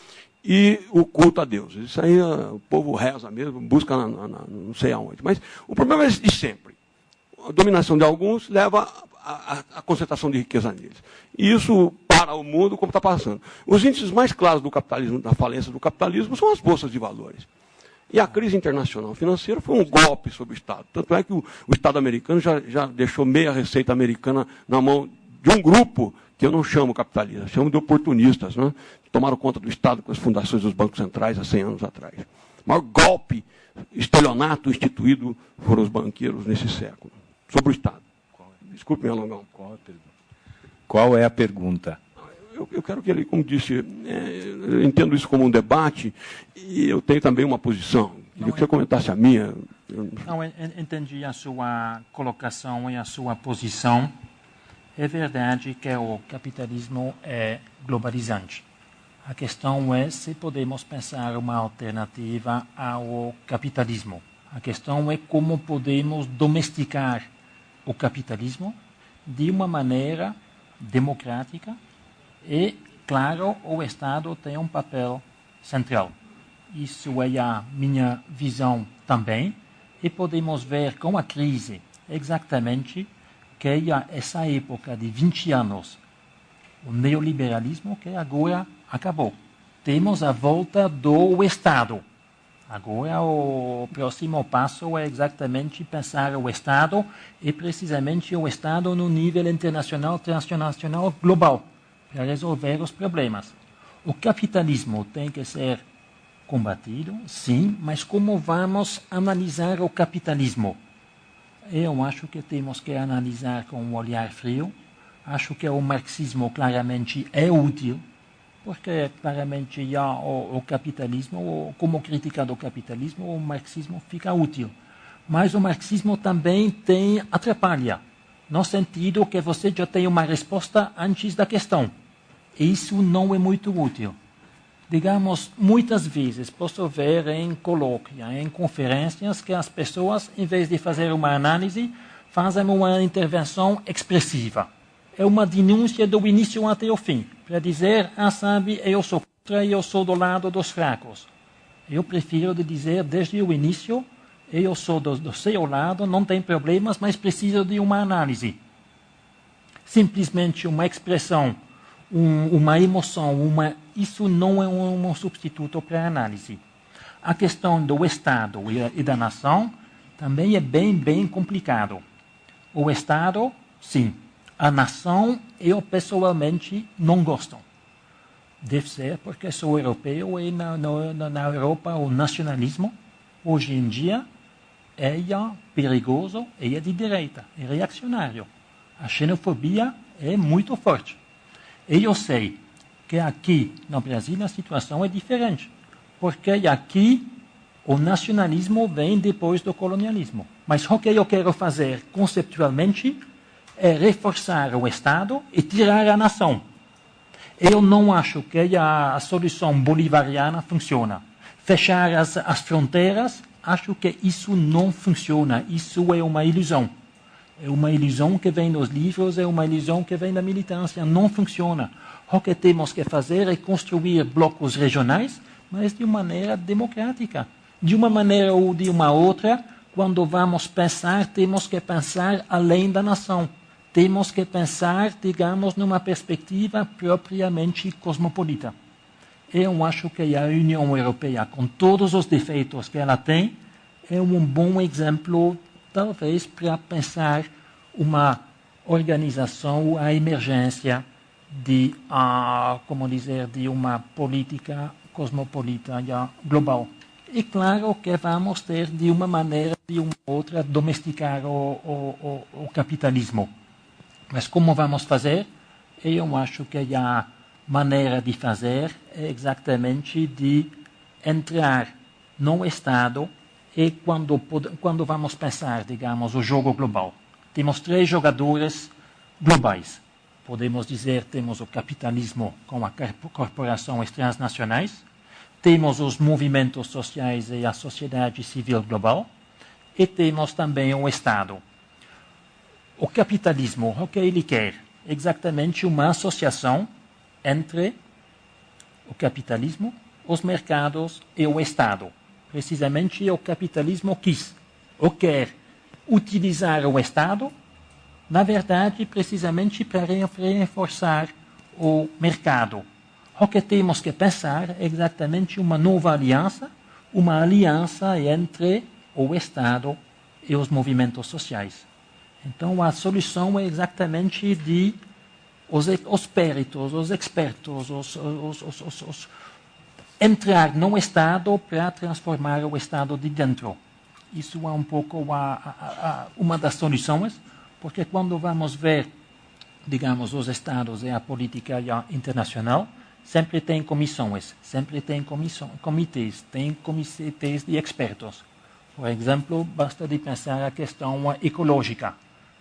Speaker 5: e o culto a Deus. Isso aí o povo reza mesmo, busca não sei aonde. Mas o problema é de sempre. A dominação de alguns leva à concentração de riqueza neles. E isso para o mundo como está passando. Os índices mais claros do capitalismo, da falência do capitalismo, são as bolsas de valores. E a crise internacional financeira foi um golpe sobre o Estado. Tanto é que o Estado americano já deixou meia receita americana na mão de um grupo que eu não chamo capitalista, chamo de oportunistas, né? Que tomaram conta do Estado com as fundações dos bancos centrais há 100 anos atrás. O maior golpe, estelionato instituído foram os banqueiros nesse século, sobre o Estado. Desculpe me alongar.
Speaker 2: Qual é a pergunta?
Speaker 5: Eu quero que ele, como disse, eu entendo isso como um debate e eu tenho também uma posição. Queria que você comentasse a minha.
Speaker 1: Não, entendi a sua colocação e a sua posição. É verdade que o capitalismo é globalizante. A questão é se podemos pensar uma alternativa ao capitalismo. A questão é como podemos domesticar o capitalismo de uma maneira democrática. E, claro, o Estado tem um papel central. Isso é a minha visão também. E podemos ver com a crise exatamente que essa época de 20 anos, o neoliberalismo que agora acabou. Temos a volta do Estado. Agora o próximo passo é exatamente pensar o Estado e precisamente o Estado no nível internacional, transnacional, global, para resolver os problemas. O capitalismo tem que ser combatido, sim, mas como vamos analisar o capitalismo? Eu acho que temos que analisar com um olhar frio. Acho que o marxismo claramente é útil, porque claramente o capitalismo, como crítica do capitalismo, o marxismo fica útil. Mas o marxismo também atrapalha, no sentido que você já tem uma resposta antes da questão. Isso não é muito útil. Digamos, muitas vezes posso ver em colóquios, em conferências, que as pessoas, em vez de fazer uma análise, fazem uma intervenção expressiva. É uma denúncia do início até o fim, para dizer, sabe, eu sou contra e eu sou do lado dos fracos. Eu prefiro dizer, desde o início, eu sou do seu lado, não tem problemas, mas preciso de uma análise. Simplesmente uma expressão, uma emoção, isso não é um substituto para a análise. A questão do Estado e da nação também é bem complicado. O Estado, sim. A nação, eu pessoalmente não gosto. Deve ser porque sou europeu e na Europa o nacionalismo, hoje em dia, é perigoso e é de direita, é reacionário. A xenofobia é muito forte. E eu sei que aqui no Brasil a situação é diferente, porque aqui o nacionalismo vem depois do colonialismo. Mas o que eu quero fazer conceptualmente é reforçar o Estado e tirar a nação. Eu não acho que a solução bolivariana funciona. Fechar as fronteiras, acho que isso não funciona. Isso é uma ilusão. É uma ilusão que vem dos livros, é uma ilusão que vem da militância. Não funciona. O que temos que fazer é construir blocos regionais, mas de uma maneira democrática. De uma maneira ou de uma outra, quando vamos pensar, temos que pensar além da nação. Temos que pensar, digamos, numa perspectiva propriamente cosmopolita. Eu acho que a União Europeia, com todos os defeitos que ela tem, é um bom exemplo, talvez, para pensar uma organização, a emergência de, como dizer, de uma política cosmopolita global. E claro que vamos ter, de uma maneira ou de uma outra, domesticar o capitalismo. Mas como vamos fazer? Eu acho que a maneira de fazer é exatamente de entrar no Estado e quando vamos pensar, digamos, o jogo global. Temos 3 jogadores globais. Podemos dizer, temos o capitalismo com as corporações transnacionais, temos os movimentos sociais e a sociedade civil global, e temos também o Estado. O capitalismo, o que ele quer? Exatamente uma associação entre o capitalismo, os mercados e o Estado. Precisamente o capitalismo quis ou quer utilizar o Estado, na verdade, precisamente para reforçar o mercado. O que temos que pensar é exatamente uma nova aliança, uma aliança entre o Estado e os movimentos sociais. Então, a solução é exatamente de os peritos, os expertos, entrar no Estado para transformar o Estado de dentro. Isso é um pouco uma das soluções, porque quando vamos ver, digamos, os Estados e a política internacional, sempre tem comissões, sempre tem comitês, tem comitês de expertos. Por exemplo, basta de pensar a questão ecológica.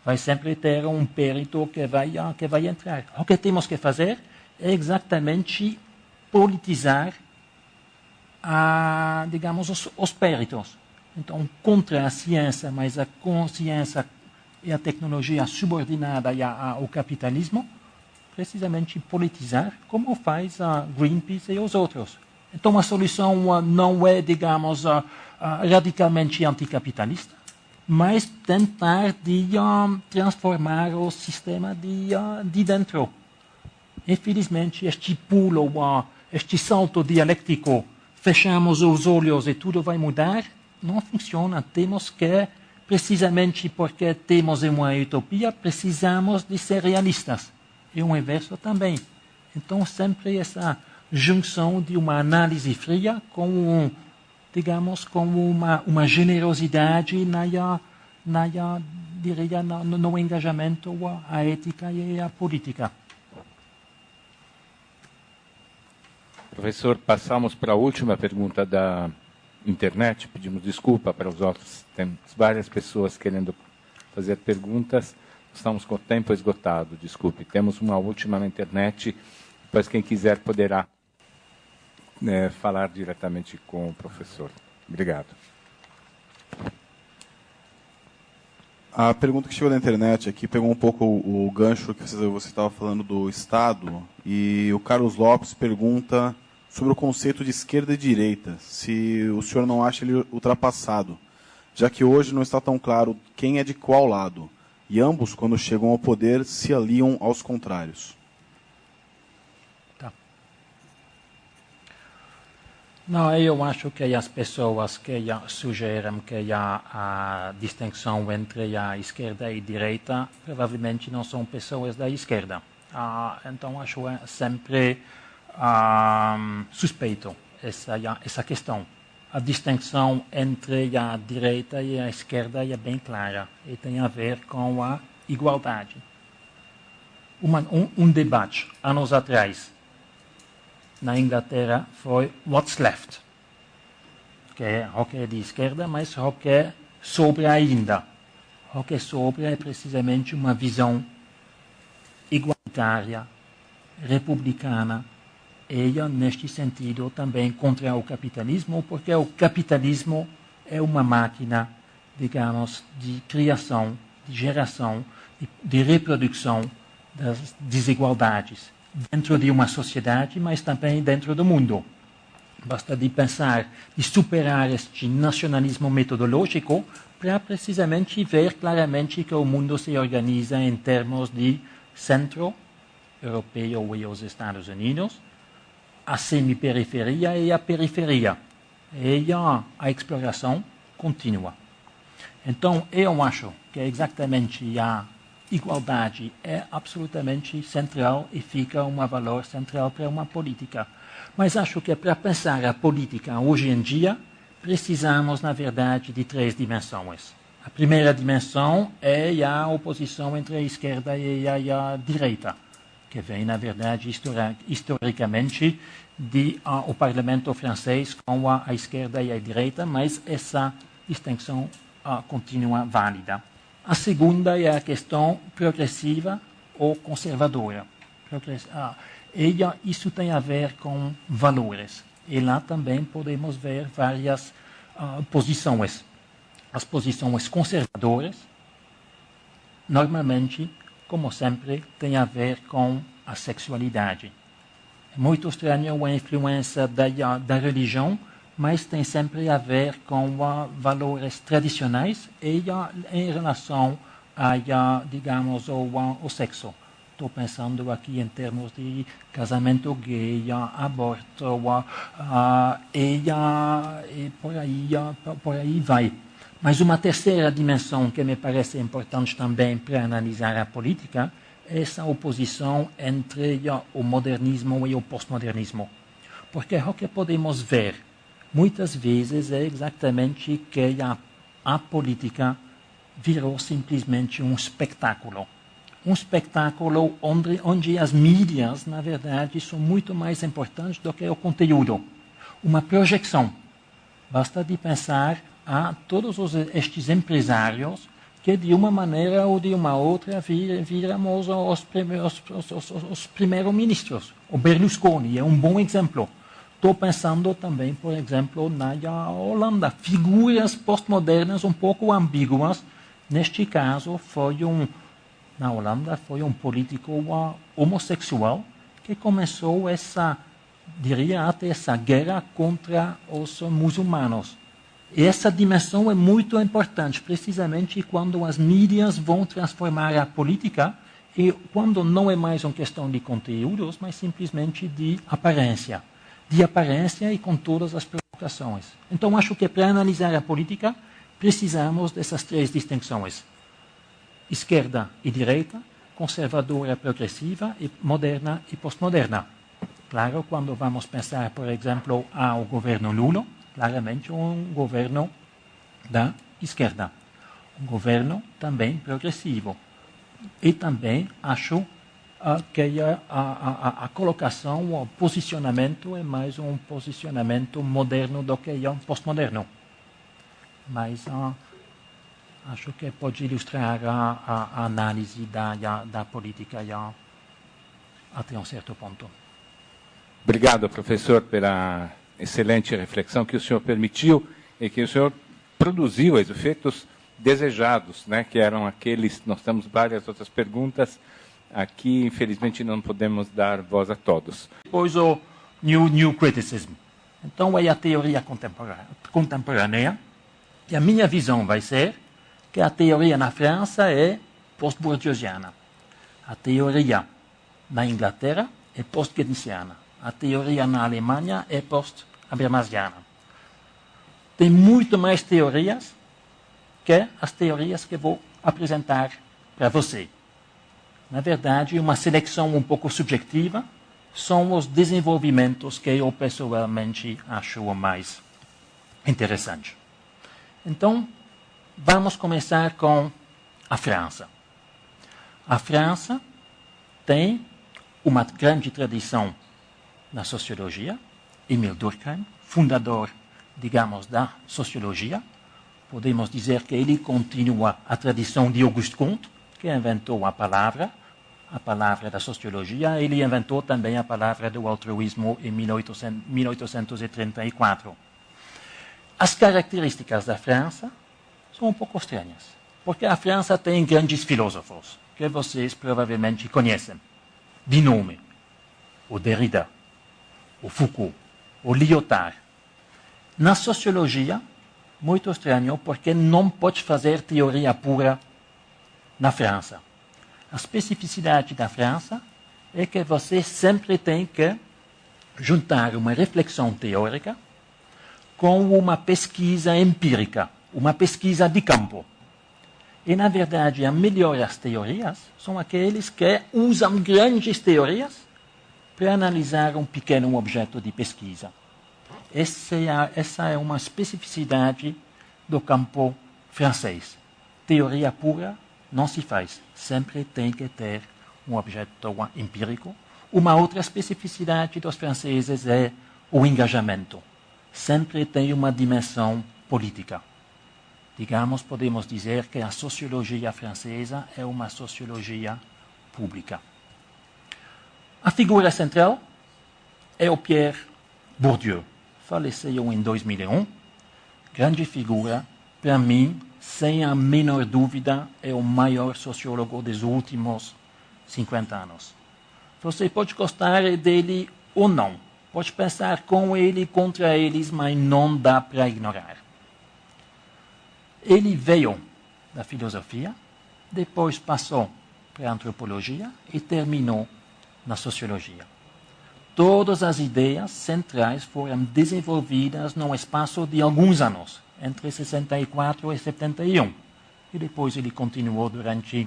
Speaker 1: Vai sempre ter um perito que vai entrar. O que temos que fazer é exatamente politizar, digamos, os peritos. Então, contra a ciência, mas a consciência e a tecnologia subordinada ao capitalismo, precisamente politizar, como faz a Greenpeace e os outros. Então, a solução não é, digamos, radicalmente anticapitalista, mas tentar de transformar o sistema de dentro. Infelizmente, este pulo, este salto dialético, fechamos os olhos e tudo vai mudar, não funciona. Temos que, precisamente porque temos uma utopia, precisamos de ser realistas. E o inverso também. Então, sempre essa junção de uma análise fria com digamos, com uma generosidade diria, no engajamento à ética e à política.
Speaker 2: Professor, passamos para a última pergunta da internet. Pedimos desculpa para os outros. Temos várias pessoas querendo fazer perguntas. Estamos com o tempo esgotado, desculpe. Temos uma última na internet. Depois, quem quiser poderá falar diretamente com o professor. Obrigado.
Speaker 3: A pergunta que chegou na internet aqui pegou um pouco o gancho que você estava falando do Estado, e o Carlos Lopes pergunta sobre o conceito de esquerda e direita, se o senhor não acha ele ultrapassado, já que hoje não está tão claro quem é de qual lado, e ambos, quando chegam ao poder, se aliam aos contrários.
Speaker 1: Não, eu acho que as pessoas que sugerem que a distinção entre a esquerda e a direita provavelmente não são pessoas da esquerda. Então, acho sempre suspeito essa questão. A distinção entre a direita e a esquerda é bem clara e tem a ver com a igualdade. Um debate, anos atrás, na Inglaterra, foi What's Left? Que é o que é de esquerda, mas o que é sobre ainda. O que é sobre é precisamente uma visão igualitária, republicana, e, neste sentido, também contra o capitalismo, porque o capitalismo é uma máquina, digamos, de criação, de geração, de reprodução das desigualdades dentro de uma sociedade, mas também dentro do mundo. Basta de pensar, de superar este nacionalismo metodológico para precisamente ver claramente que o mundo se organiza em termos de centro europeu e os Estados Unidos, a semiperiferia e a periferia. E a exploração continua. Então, eu acho que exatamente a igualdade é absolutamente central e fica um valor central para uma política. Mas acho que para pensar a política hoje em dia, precisamos, na verdade, de 3 dimensões. A primeira dimensão é a oposição entre a esquerda e a direita, que vem, na verdade, historicamente, o parlamento francês com a esquerda e a direita, mas essa distinção continua válida. A segunda é a questão progressiva ou conservadora. Isso tem a ver com valores. E lá também podemos ver várias posições. As posições conservadoras, normalmente, como sempre, têm a ver com a sexualidade. É muito estranho a influência da religião, mas tem sempre a ver com valores tradicionais e em relação digamos, ao sexo. Estou pensando aqui em termos de casamento gay, aborto, e por aí vai. Mas uma terceira dimensão que me parece importante também para analisar a política é essa oposição entre o modernismo e o postmodernismo. Porque o que podemos ver muitas vezes é exatamente que a política virou simplesmente um espetáculo. Um espetáculo onde as mídias, na verdade, são muito mais importantes do que o conteúdo. Uma projeção. Basta de pensar a todos estes empresários que, de uma maneira ou de uma outra, viramos os primeiros-ministros. O Berlusconi é um bom exemplo. Estou pensando também, por exemplo, na Holanda. Figuras postmodernas um pouco ambíguas. Neste caso, na Holanda, foi um político homossexual que começou diria até essa guerra contra os muçulmanos. E essa dimensão é muito importante, precisamente quando as mídias vão transformar a política e quando não é mais uma questão de conteúdos, mas simplesmente de aparência. De aparência e com todas as provocações. Então, acho que para analisar a política, precisamos dessas 3 distinções. Esquerda e direita, conservadora, progressiva, e moderna e postmoderna. Claro, quando vamos pensar, por exemplo, ao governo Lula, claramente um governo da esquerda. Um governo também progressivo. E também acho que a colocação, o posicionamento é mais um posicionamento moderno do que um postmoderno. Mas acho que pode ilustrar a análise da política até um certo ponto.
Speaker 2: Obrigado, professor, pela excelente reflexão que o senhor permitiu e que o senhor produziu os efeitos desejados, né, que eram aqueles. Nós temos várias outras perguntas. Aqui, infelizmente, não podemos dar voz a todos.
Speaker 1: Depois o New Criticism. Então, é a teoria contemporânea. E a minha visão vai ser que a teoria na França é post-bourdieusiana. A teoria na Inglaterra é post-keynesiana. A teoria na Alemanha é post-habermasiana. Tem muito mais teorias que as teorias que vou apresentar para você. Na verdade, uma seleção um pouco subjetiva, são os desenvolvimentos que eu pessoalmente acho mais interessantes. Então, vamos começar com a França. A França tem uma grande tradição na sociologia. Émile Durkheim, fundador, digamos, da sociologia. Podemos dizer que ele continua a tradição de Auguste Comte, que inventou a palavra da sociologia. Ele inventou também a palavra do altruísmo em 1834. As características da França são um pouco estranhas, porque a França tem grandes filósofos, que vocês provavelmente conhecem, de nome: o Derrida, o Foucault, o Lyotard. Na sociologia, muito estranho, porque não pode fazer teoria pura na França. A especificidade da França é que você sempre tem que juntar uma reflexão teórica com uma pesquisa empírica, uma pesquisa de campo. E, na verdade, as melhores teorias são aqueles que usam grandes teorias para analisar um pequeno objeto de pesquisa. Essa é uma especificidade do campo francês. Teoria pura não se faz. Sempre tem que ter um objeto empírico. Uma outra especificidade dos franceses é o engajamento. Sempre tem uma dimensão política. Digamos, podemos dizer que a sociologia francesa é uma sociologia pública. A figura central é o Pierre Bourdieu. Faleceu em 2001. Grande figura. Para mim, sem a menor dúvida, é o maior sociólogo dos últimos 50 anos. Você pode gostar dele ou não. Pode pensar com ele e contra eles, mas não dá para ignorar. Ele veio da filosofia, depois passou para a antropologia e terminou na sociologia. Todas as ideias centrais foram desenvolvidas no espaço de alguns anos, entre 64 e 71. E depois ele continuou durante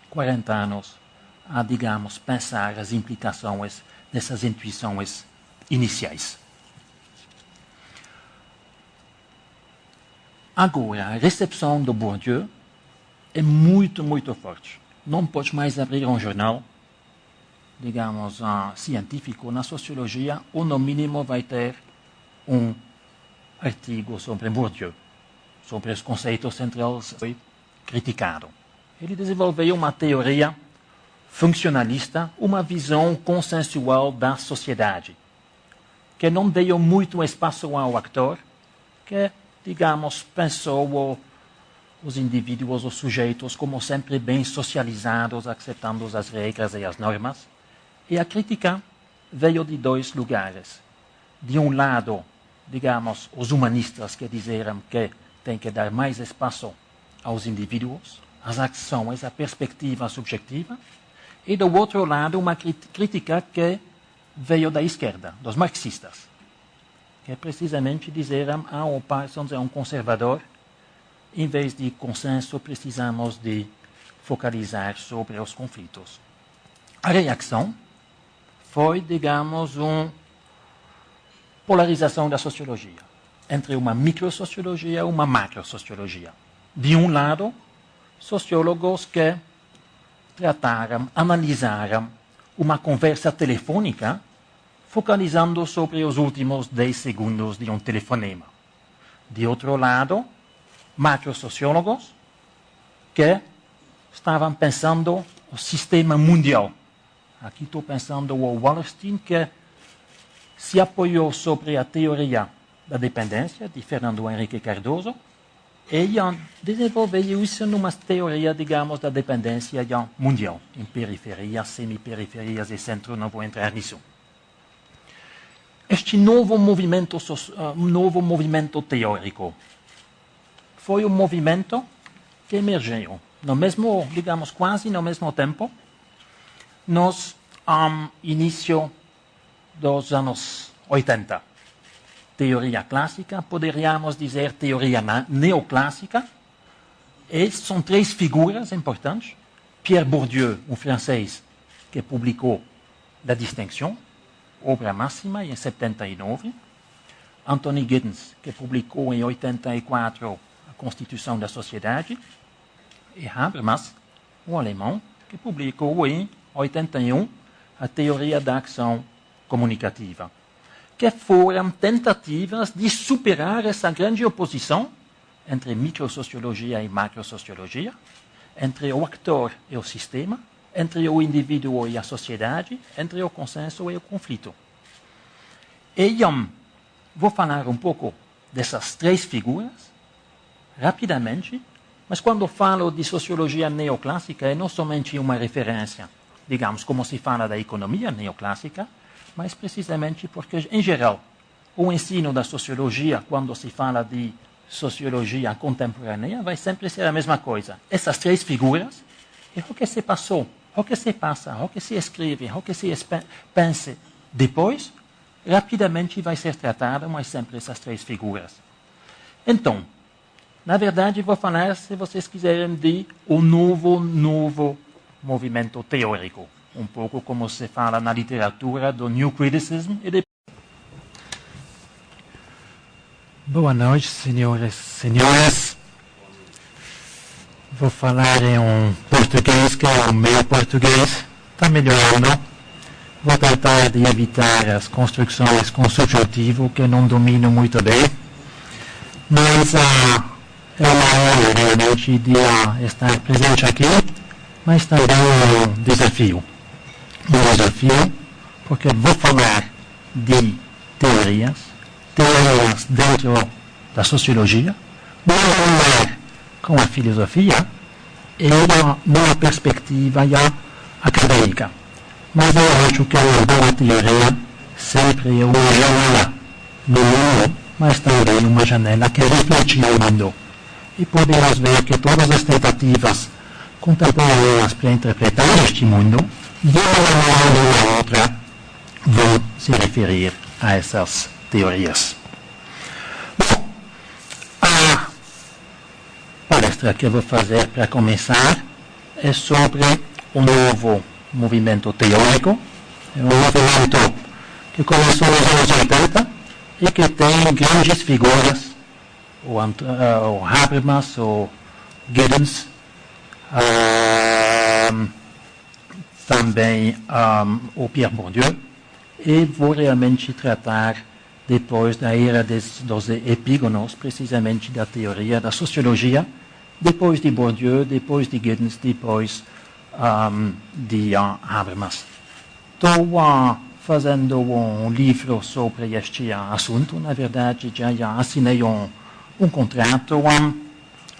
Speaker 1: 40 anos a, digamos, pensar as implicações dessas intuições iniciais. Agora, a recepção do Bourdieu é muito, muito forte. Não pode mais abrir um jornal, digamos, científico na sociologia, ou no mínimo vai ter um artigo sobre Bourdieu, sobre os conceitos centrais que foi criticado. Ele desenvolveu uma teoria funcionalista, uma visão consensual da sociedade, que não deu muito espaço ao actor, que, digamos, pensou os indivíduos, os sujeitos, como sempre bem socializados, aceitando as regras e as normas. E a crítica veio de dois lugares. De um lado, digamos, os humanistas que disseram que tem que dar mais espaço aos indivíduos, às ações, à perspectiva subjetiva. E do outro lado, uma crítica que veio da esquerda, dos marxistas, que precisamente disseram: o Parsons é um conservador, em vez de consenso, precisamos de focalizar sobre os conflitos. A reação foi, digamos, uma polarização da sociologia, entre uma microsociologia e uma macrosociologia. De um lado, sociólogos que trataram, analisaram uma conversa telefônica, focalizando sobre os últimos 10 segundos de um telefonema. De outro lado, macrosociólogos que estavam pensando o sistema mundial. Aqui estou pensando o Wallerstein, que se apoiou sobre a teoria da dependência de Fernando Henrique Cardoso e desenvolveu isso numa teoria, digamos, da dependência mundial, em periferias, semiperiferias e centro, não vou entrar nisso. Este novo movimento teórico foi um movimento que emergiu no mesmo, digamos, quase no mesmo tempo, nos início dos anos 80. Teoria clássica, poderíamos dizer teoria neoclássica, e são três figuras importantes. Pierre Bourdieu, um francês que publicou da distinção, obra máxima em 79. Anthony Giddens, que publicou em 84 a Constituição da Sociedade, e Habermas, um alemão, que publicou em 81 a Teoria da Ação Comunicativa, que foram tentativas de superar essa grande oposição entre microsociologia e macrosociologia, entre o ator e o sistema, entre o indivíduo e a sociedade, entre o consenso e o conflito. E vou falar um pouco dessas três figuras, rapidamente, mas quando falo de sociologia neoclássica, é não somente uma referência, digamos, como se fala da economia neoclássica, mas precisamente porque, em geral, o ensino da sociologia, quando se fala de sociologia contemporânea, vai sempre ser a mesma coisa. Essas três figuras, é o que se passou, o que se passa, o que se escreve, o que se pensa depois, rapidamente vai ser tratado, mas sempre essas três figuras. Então, na verdade, vou falar, se vocês quiserem, de um novo movimento teórico, um pouco como se fala na literatura do New Criticism.
Speaker 6: Boa noite, senhoras e senhores. Vou falar em um português que é o meu português. Está melhorando. Vou tratar de evitar as construções com subjuntivo, que não domino muito bem. Mas é uma honra realmente de estar presente aqui, mas também um desafio. Um desafio porque vou falar de teorias dentro da sociologia, vou falar com a filosofia e numa perspectiva acadêmica. Mas eu acho que uma boa teoria sempre é uma janela no mundo, mas também uma janela que reflete o mundo. E podemos ver que todas as tentativas contemporâneas para interpretar este mundo, de uma maneira ou outra, vão se referir a essas teorias. Bom, a palestra que eu vou fazer para começar é sobre o novo movimento teórico. É um movimento que começou nos anos 80 e que tem grandes figuras, o Habermas, o Giddens, também o Pierre Bourdieu, e vou realmente tratar depois da era dos epígonos, precisamente da teoria da sociologia, depois de Bourdieu, depois de Giddens, depois de Habermas. Estou fazendo um livro sobre este assunto. Na verdade, já assinei um contrato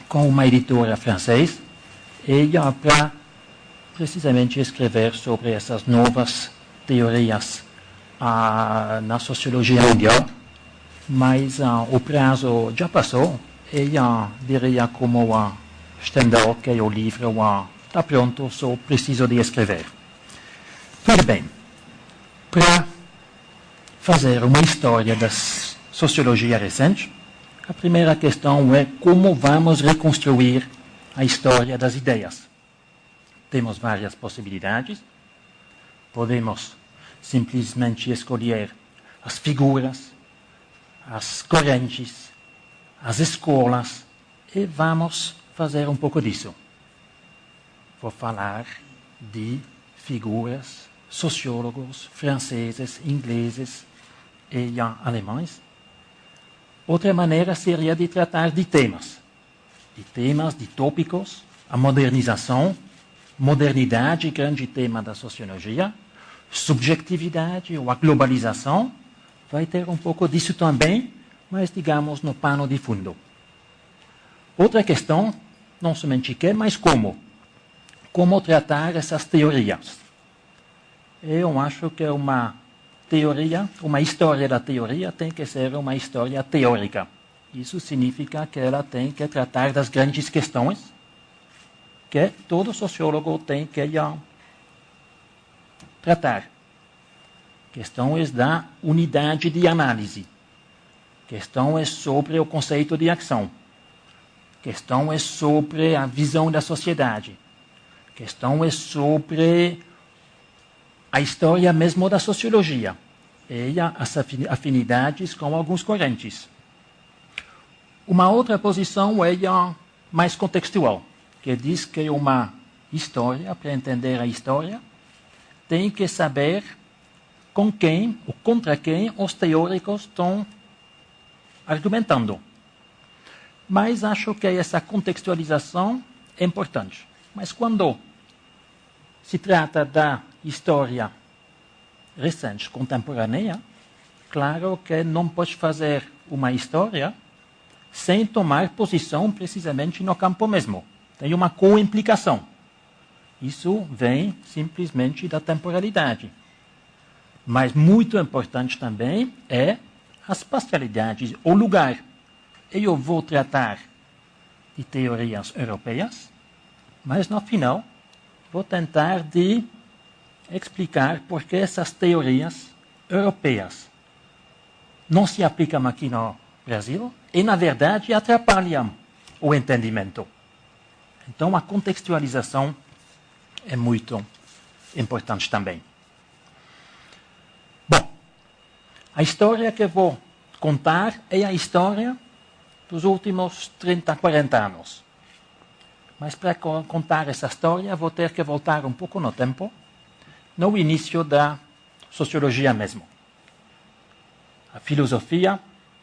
Speaker 6: com uma editora francesa e para precisamente escrever sobre essas novas teorias na sociologia mundial, mas o prazo já passou e diria como Stendhal, que o livro está pronto, só preciso de escrever. Tudo bem. Para fazer uma história da sociologia recente, a primeira questão é como vamos reconstruir a história das ideias. Temos várias possibilidades. Podemos simplesmente escolher as figuras, as correntes, as escolas, e vamos fazer um pouco disso. Vou falar de figuras, sociólogos franceses, ingleses e alemães. Outra maneira seria de tratar de temas, de tópicos, a modernização, modernidade, grande tema da sociologia, subjetividade ou a globalização, vai ter um pouco disso também, mas digamos no pano de fundo. Outra questão, não somente que, mas como. Como tratar essas teorias. Eu acho que uma teoria, uma história da teoria tem que ser uma história teórica. Isso significa que ela tem que tratar das grandes questões que todo sociólogo tem que tratar. Questões da unidade de análise. Questões sobre o conceito de ação. Questões sobre a visão da sociedade. Questões sobre
Speaker 1: a história mesmo da sociologia e as afinidades com alguns correntes. Uma outra posição é mais contextual, que diz que uma história, para entender a história, tem que saber com quem ou contra quem os teóricos estão argumentando. Mas acho que essa contextualização é importante. Mas quando se trata da história recente, contemporânea, claro que não pode fazer uma história sem tomar posição precisamente no campo mesmo. Tem uma co-implicação. Isso vem simplesmente da temporalidade. Mas muito importante também é a espacialidade, o lugar. Eu vou tratar de teorias europeias, mas no final vou tentar de explicar por que essas teorias europeias não se aplicam aqui no Brasil e, na verdade, atrapalham o entendimento. Então, a contextualização é muito importante também. Bom, a história que vou contar é a história dos últimos 30, 40 anos. Mas para contar essa história, vou ter que voltar um pouco no tempo, no início da sociologia mesmo. A filosofia,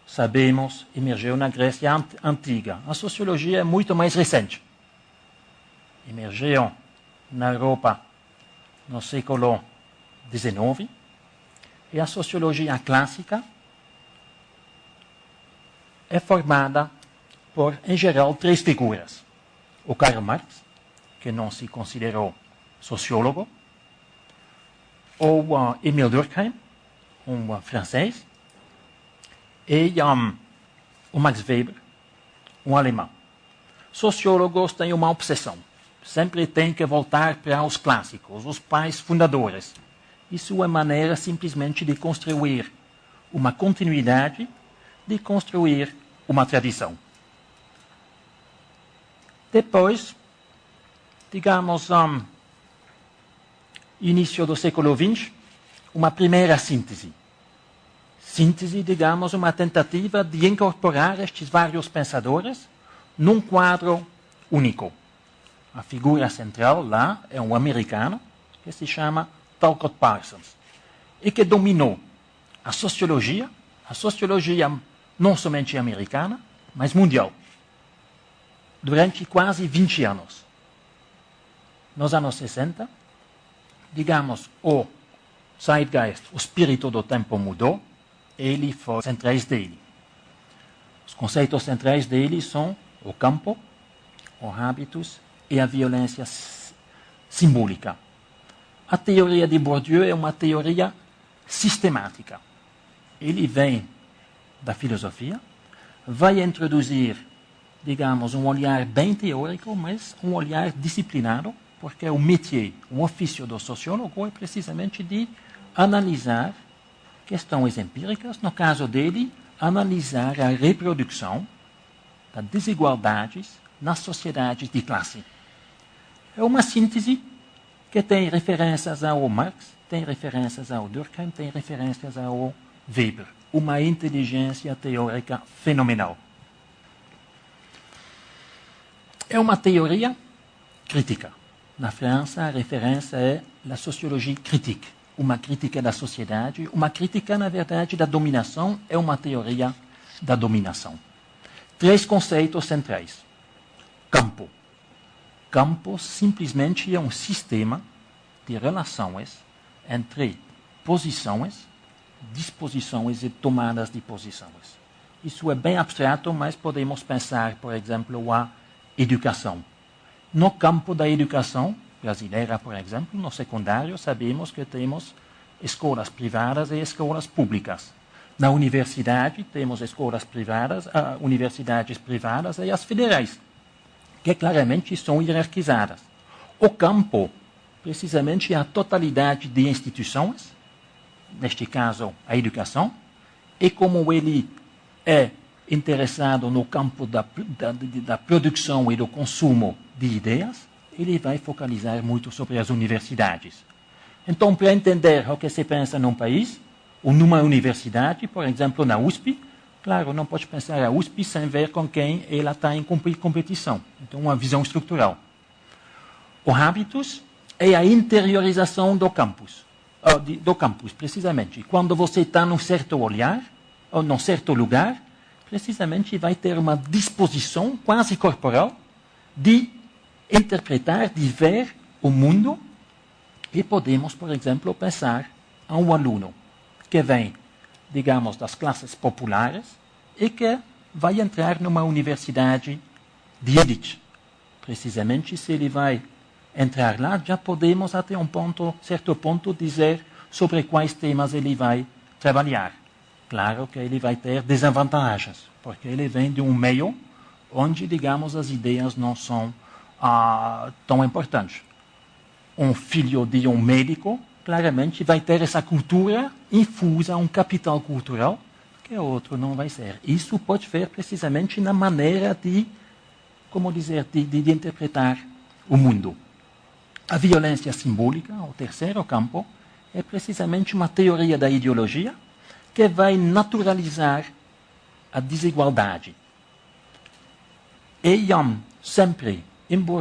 Speaker 1: sabemos, emergiu na Grécia Antiga. A sociologia é muito mais recente. Emergiu na Europa no século XIX. E a sociologia clássica é formada por, em geral, 3 figuras. O Karl Marx, que não se considerou sociólogo. O Emile Durkheim, francês. E o Max Weber, alemão. Sociólogos têm uma obsessão. Sempre tem que voltar para os clássicos, os pais fundadores. Isso é maneira simplesmente de construir uma continuidade, de construir uma tradição. Depois, digamos, início do século XX, uma primeira síntese. Síntese, digamos, uma tentativa de incorporar estes vários pensadores num quadro único. A figura central lá é um americano que se chama Talcott Parsons e que dominou a sociologia não somente americana, mas mundial, durante quase 20 anos. Nos anos 60, digamos, o zeitgeist, o espírito do tempo mudou, ele foi centrais dele. Os conceitos centrais dele são o campo, os hábitos e a violência simbólica. A teoria de Bourdieu é uma teoria sistemática. Ele vem da filosofia, vai introduzir, digamos, um olhar bem teórico, mas um olhar disciplinado, porque o métier, o ofício do sociólogo é precisamente de analisar questões empíricas, no caso dele, analisar a reprodução das desigualdades nas sociedades de classe. É uma síntese que tem referências ao Marx, tem referências ao Durkheim, tem referências ao Weber. Uma inteligência teórica fenomenal. É uma teoria crítica. Na França, a referência é a sociologia critique. Uma crítica da sociedade, uma crítica, na verdade, da dominação, é uma teoria da dominação. 3 conceitos centrais. Campo. Campo simplesmente é um sistema de relações entre posições, disposições e tomadas de posições. Isso é bem abstrato, mas podemos pensar, por exemplo, a educação. No campo da educação brasileira, por exemplo, no secundário, sabemos que temos escolas privadas e escolas públicas. Na universidade, temos escolas privadas, universidades privadas e as federais, que claramente são hierarquizadas. O campo, precisamente, é a totalidade de instituições, neste caso, a educação, e como ele é interessado no campo da produção e do consumo de ideias, ele vai focalizar muito sobre as universidades. Então, para entender o que se pensa num país, ou numa universidade, por exemplo, na USP, claro, não pode pensar a USP sem ver com quem ela está em competição. Então, uma visão estrutural. Os hábitos é a interiorização do campus, precisamente. Quando você está num certo olhar, ou num certo lugar, precisamente vai ter uma disposição quase corporal de interpretar, de ver o mundo. E podemos, por exemplo, pensar a um aluno que vem, digamos, das classes populares e que vai entrar numa universidade de elite. Precisamente, se ele vai entrar lá, já podemos até certo ponto dizer sobre quais temas ele vai trabalhar. Claro que ele vai ter desvantagens, porque ele vem de um meio onde, digamos, as ideias não são tão importantes. Um filho de um médico, claramente, vai ter essa cultura infusa, um capital cultural, que o outro não vai ser. Isso pode ver precisamente na maneira de, como dizer, de interpretar o mundo. A violência simbólica, o terceiro campo, é precisamente uma teoria da ideologia que vai naturalizar a desigualdade. E sempre, embora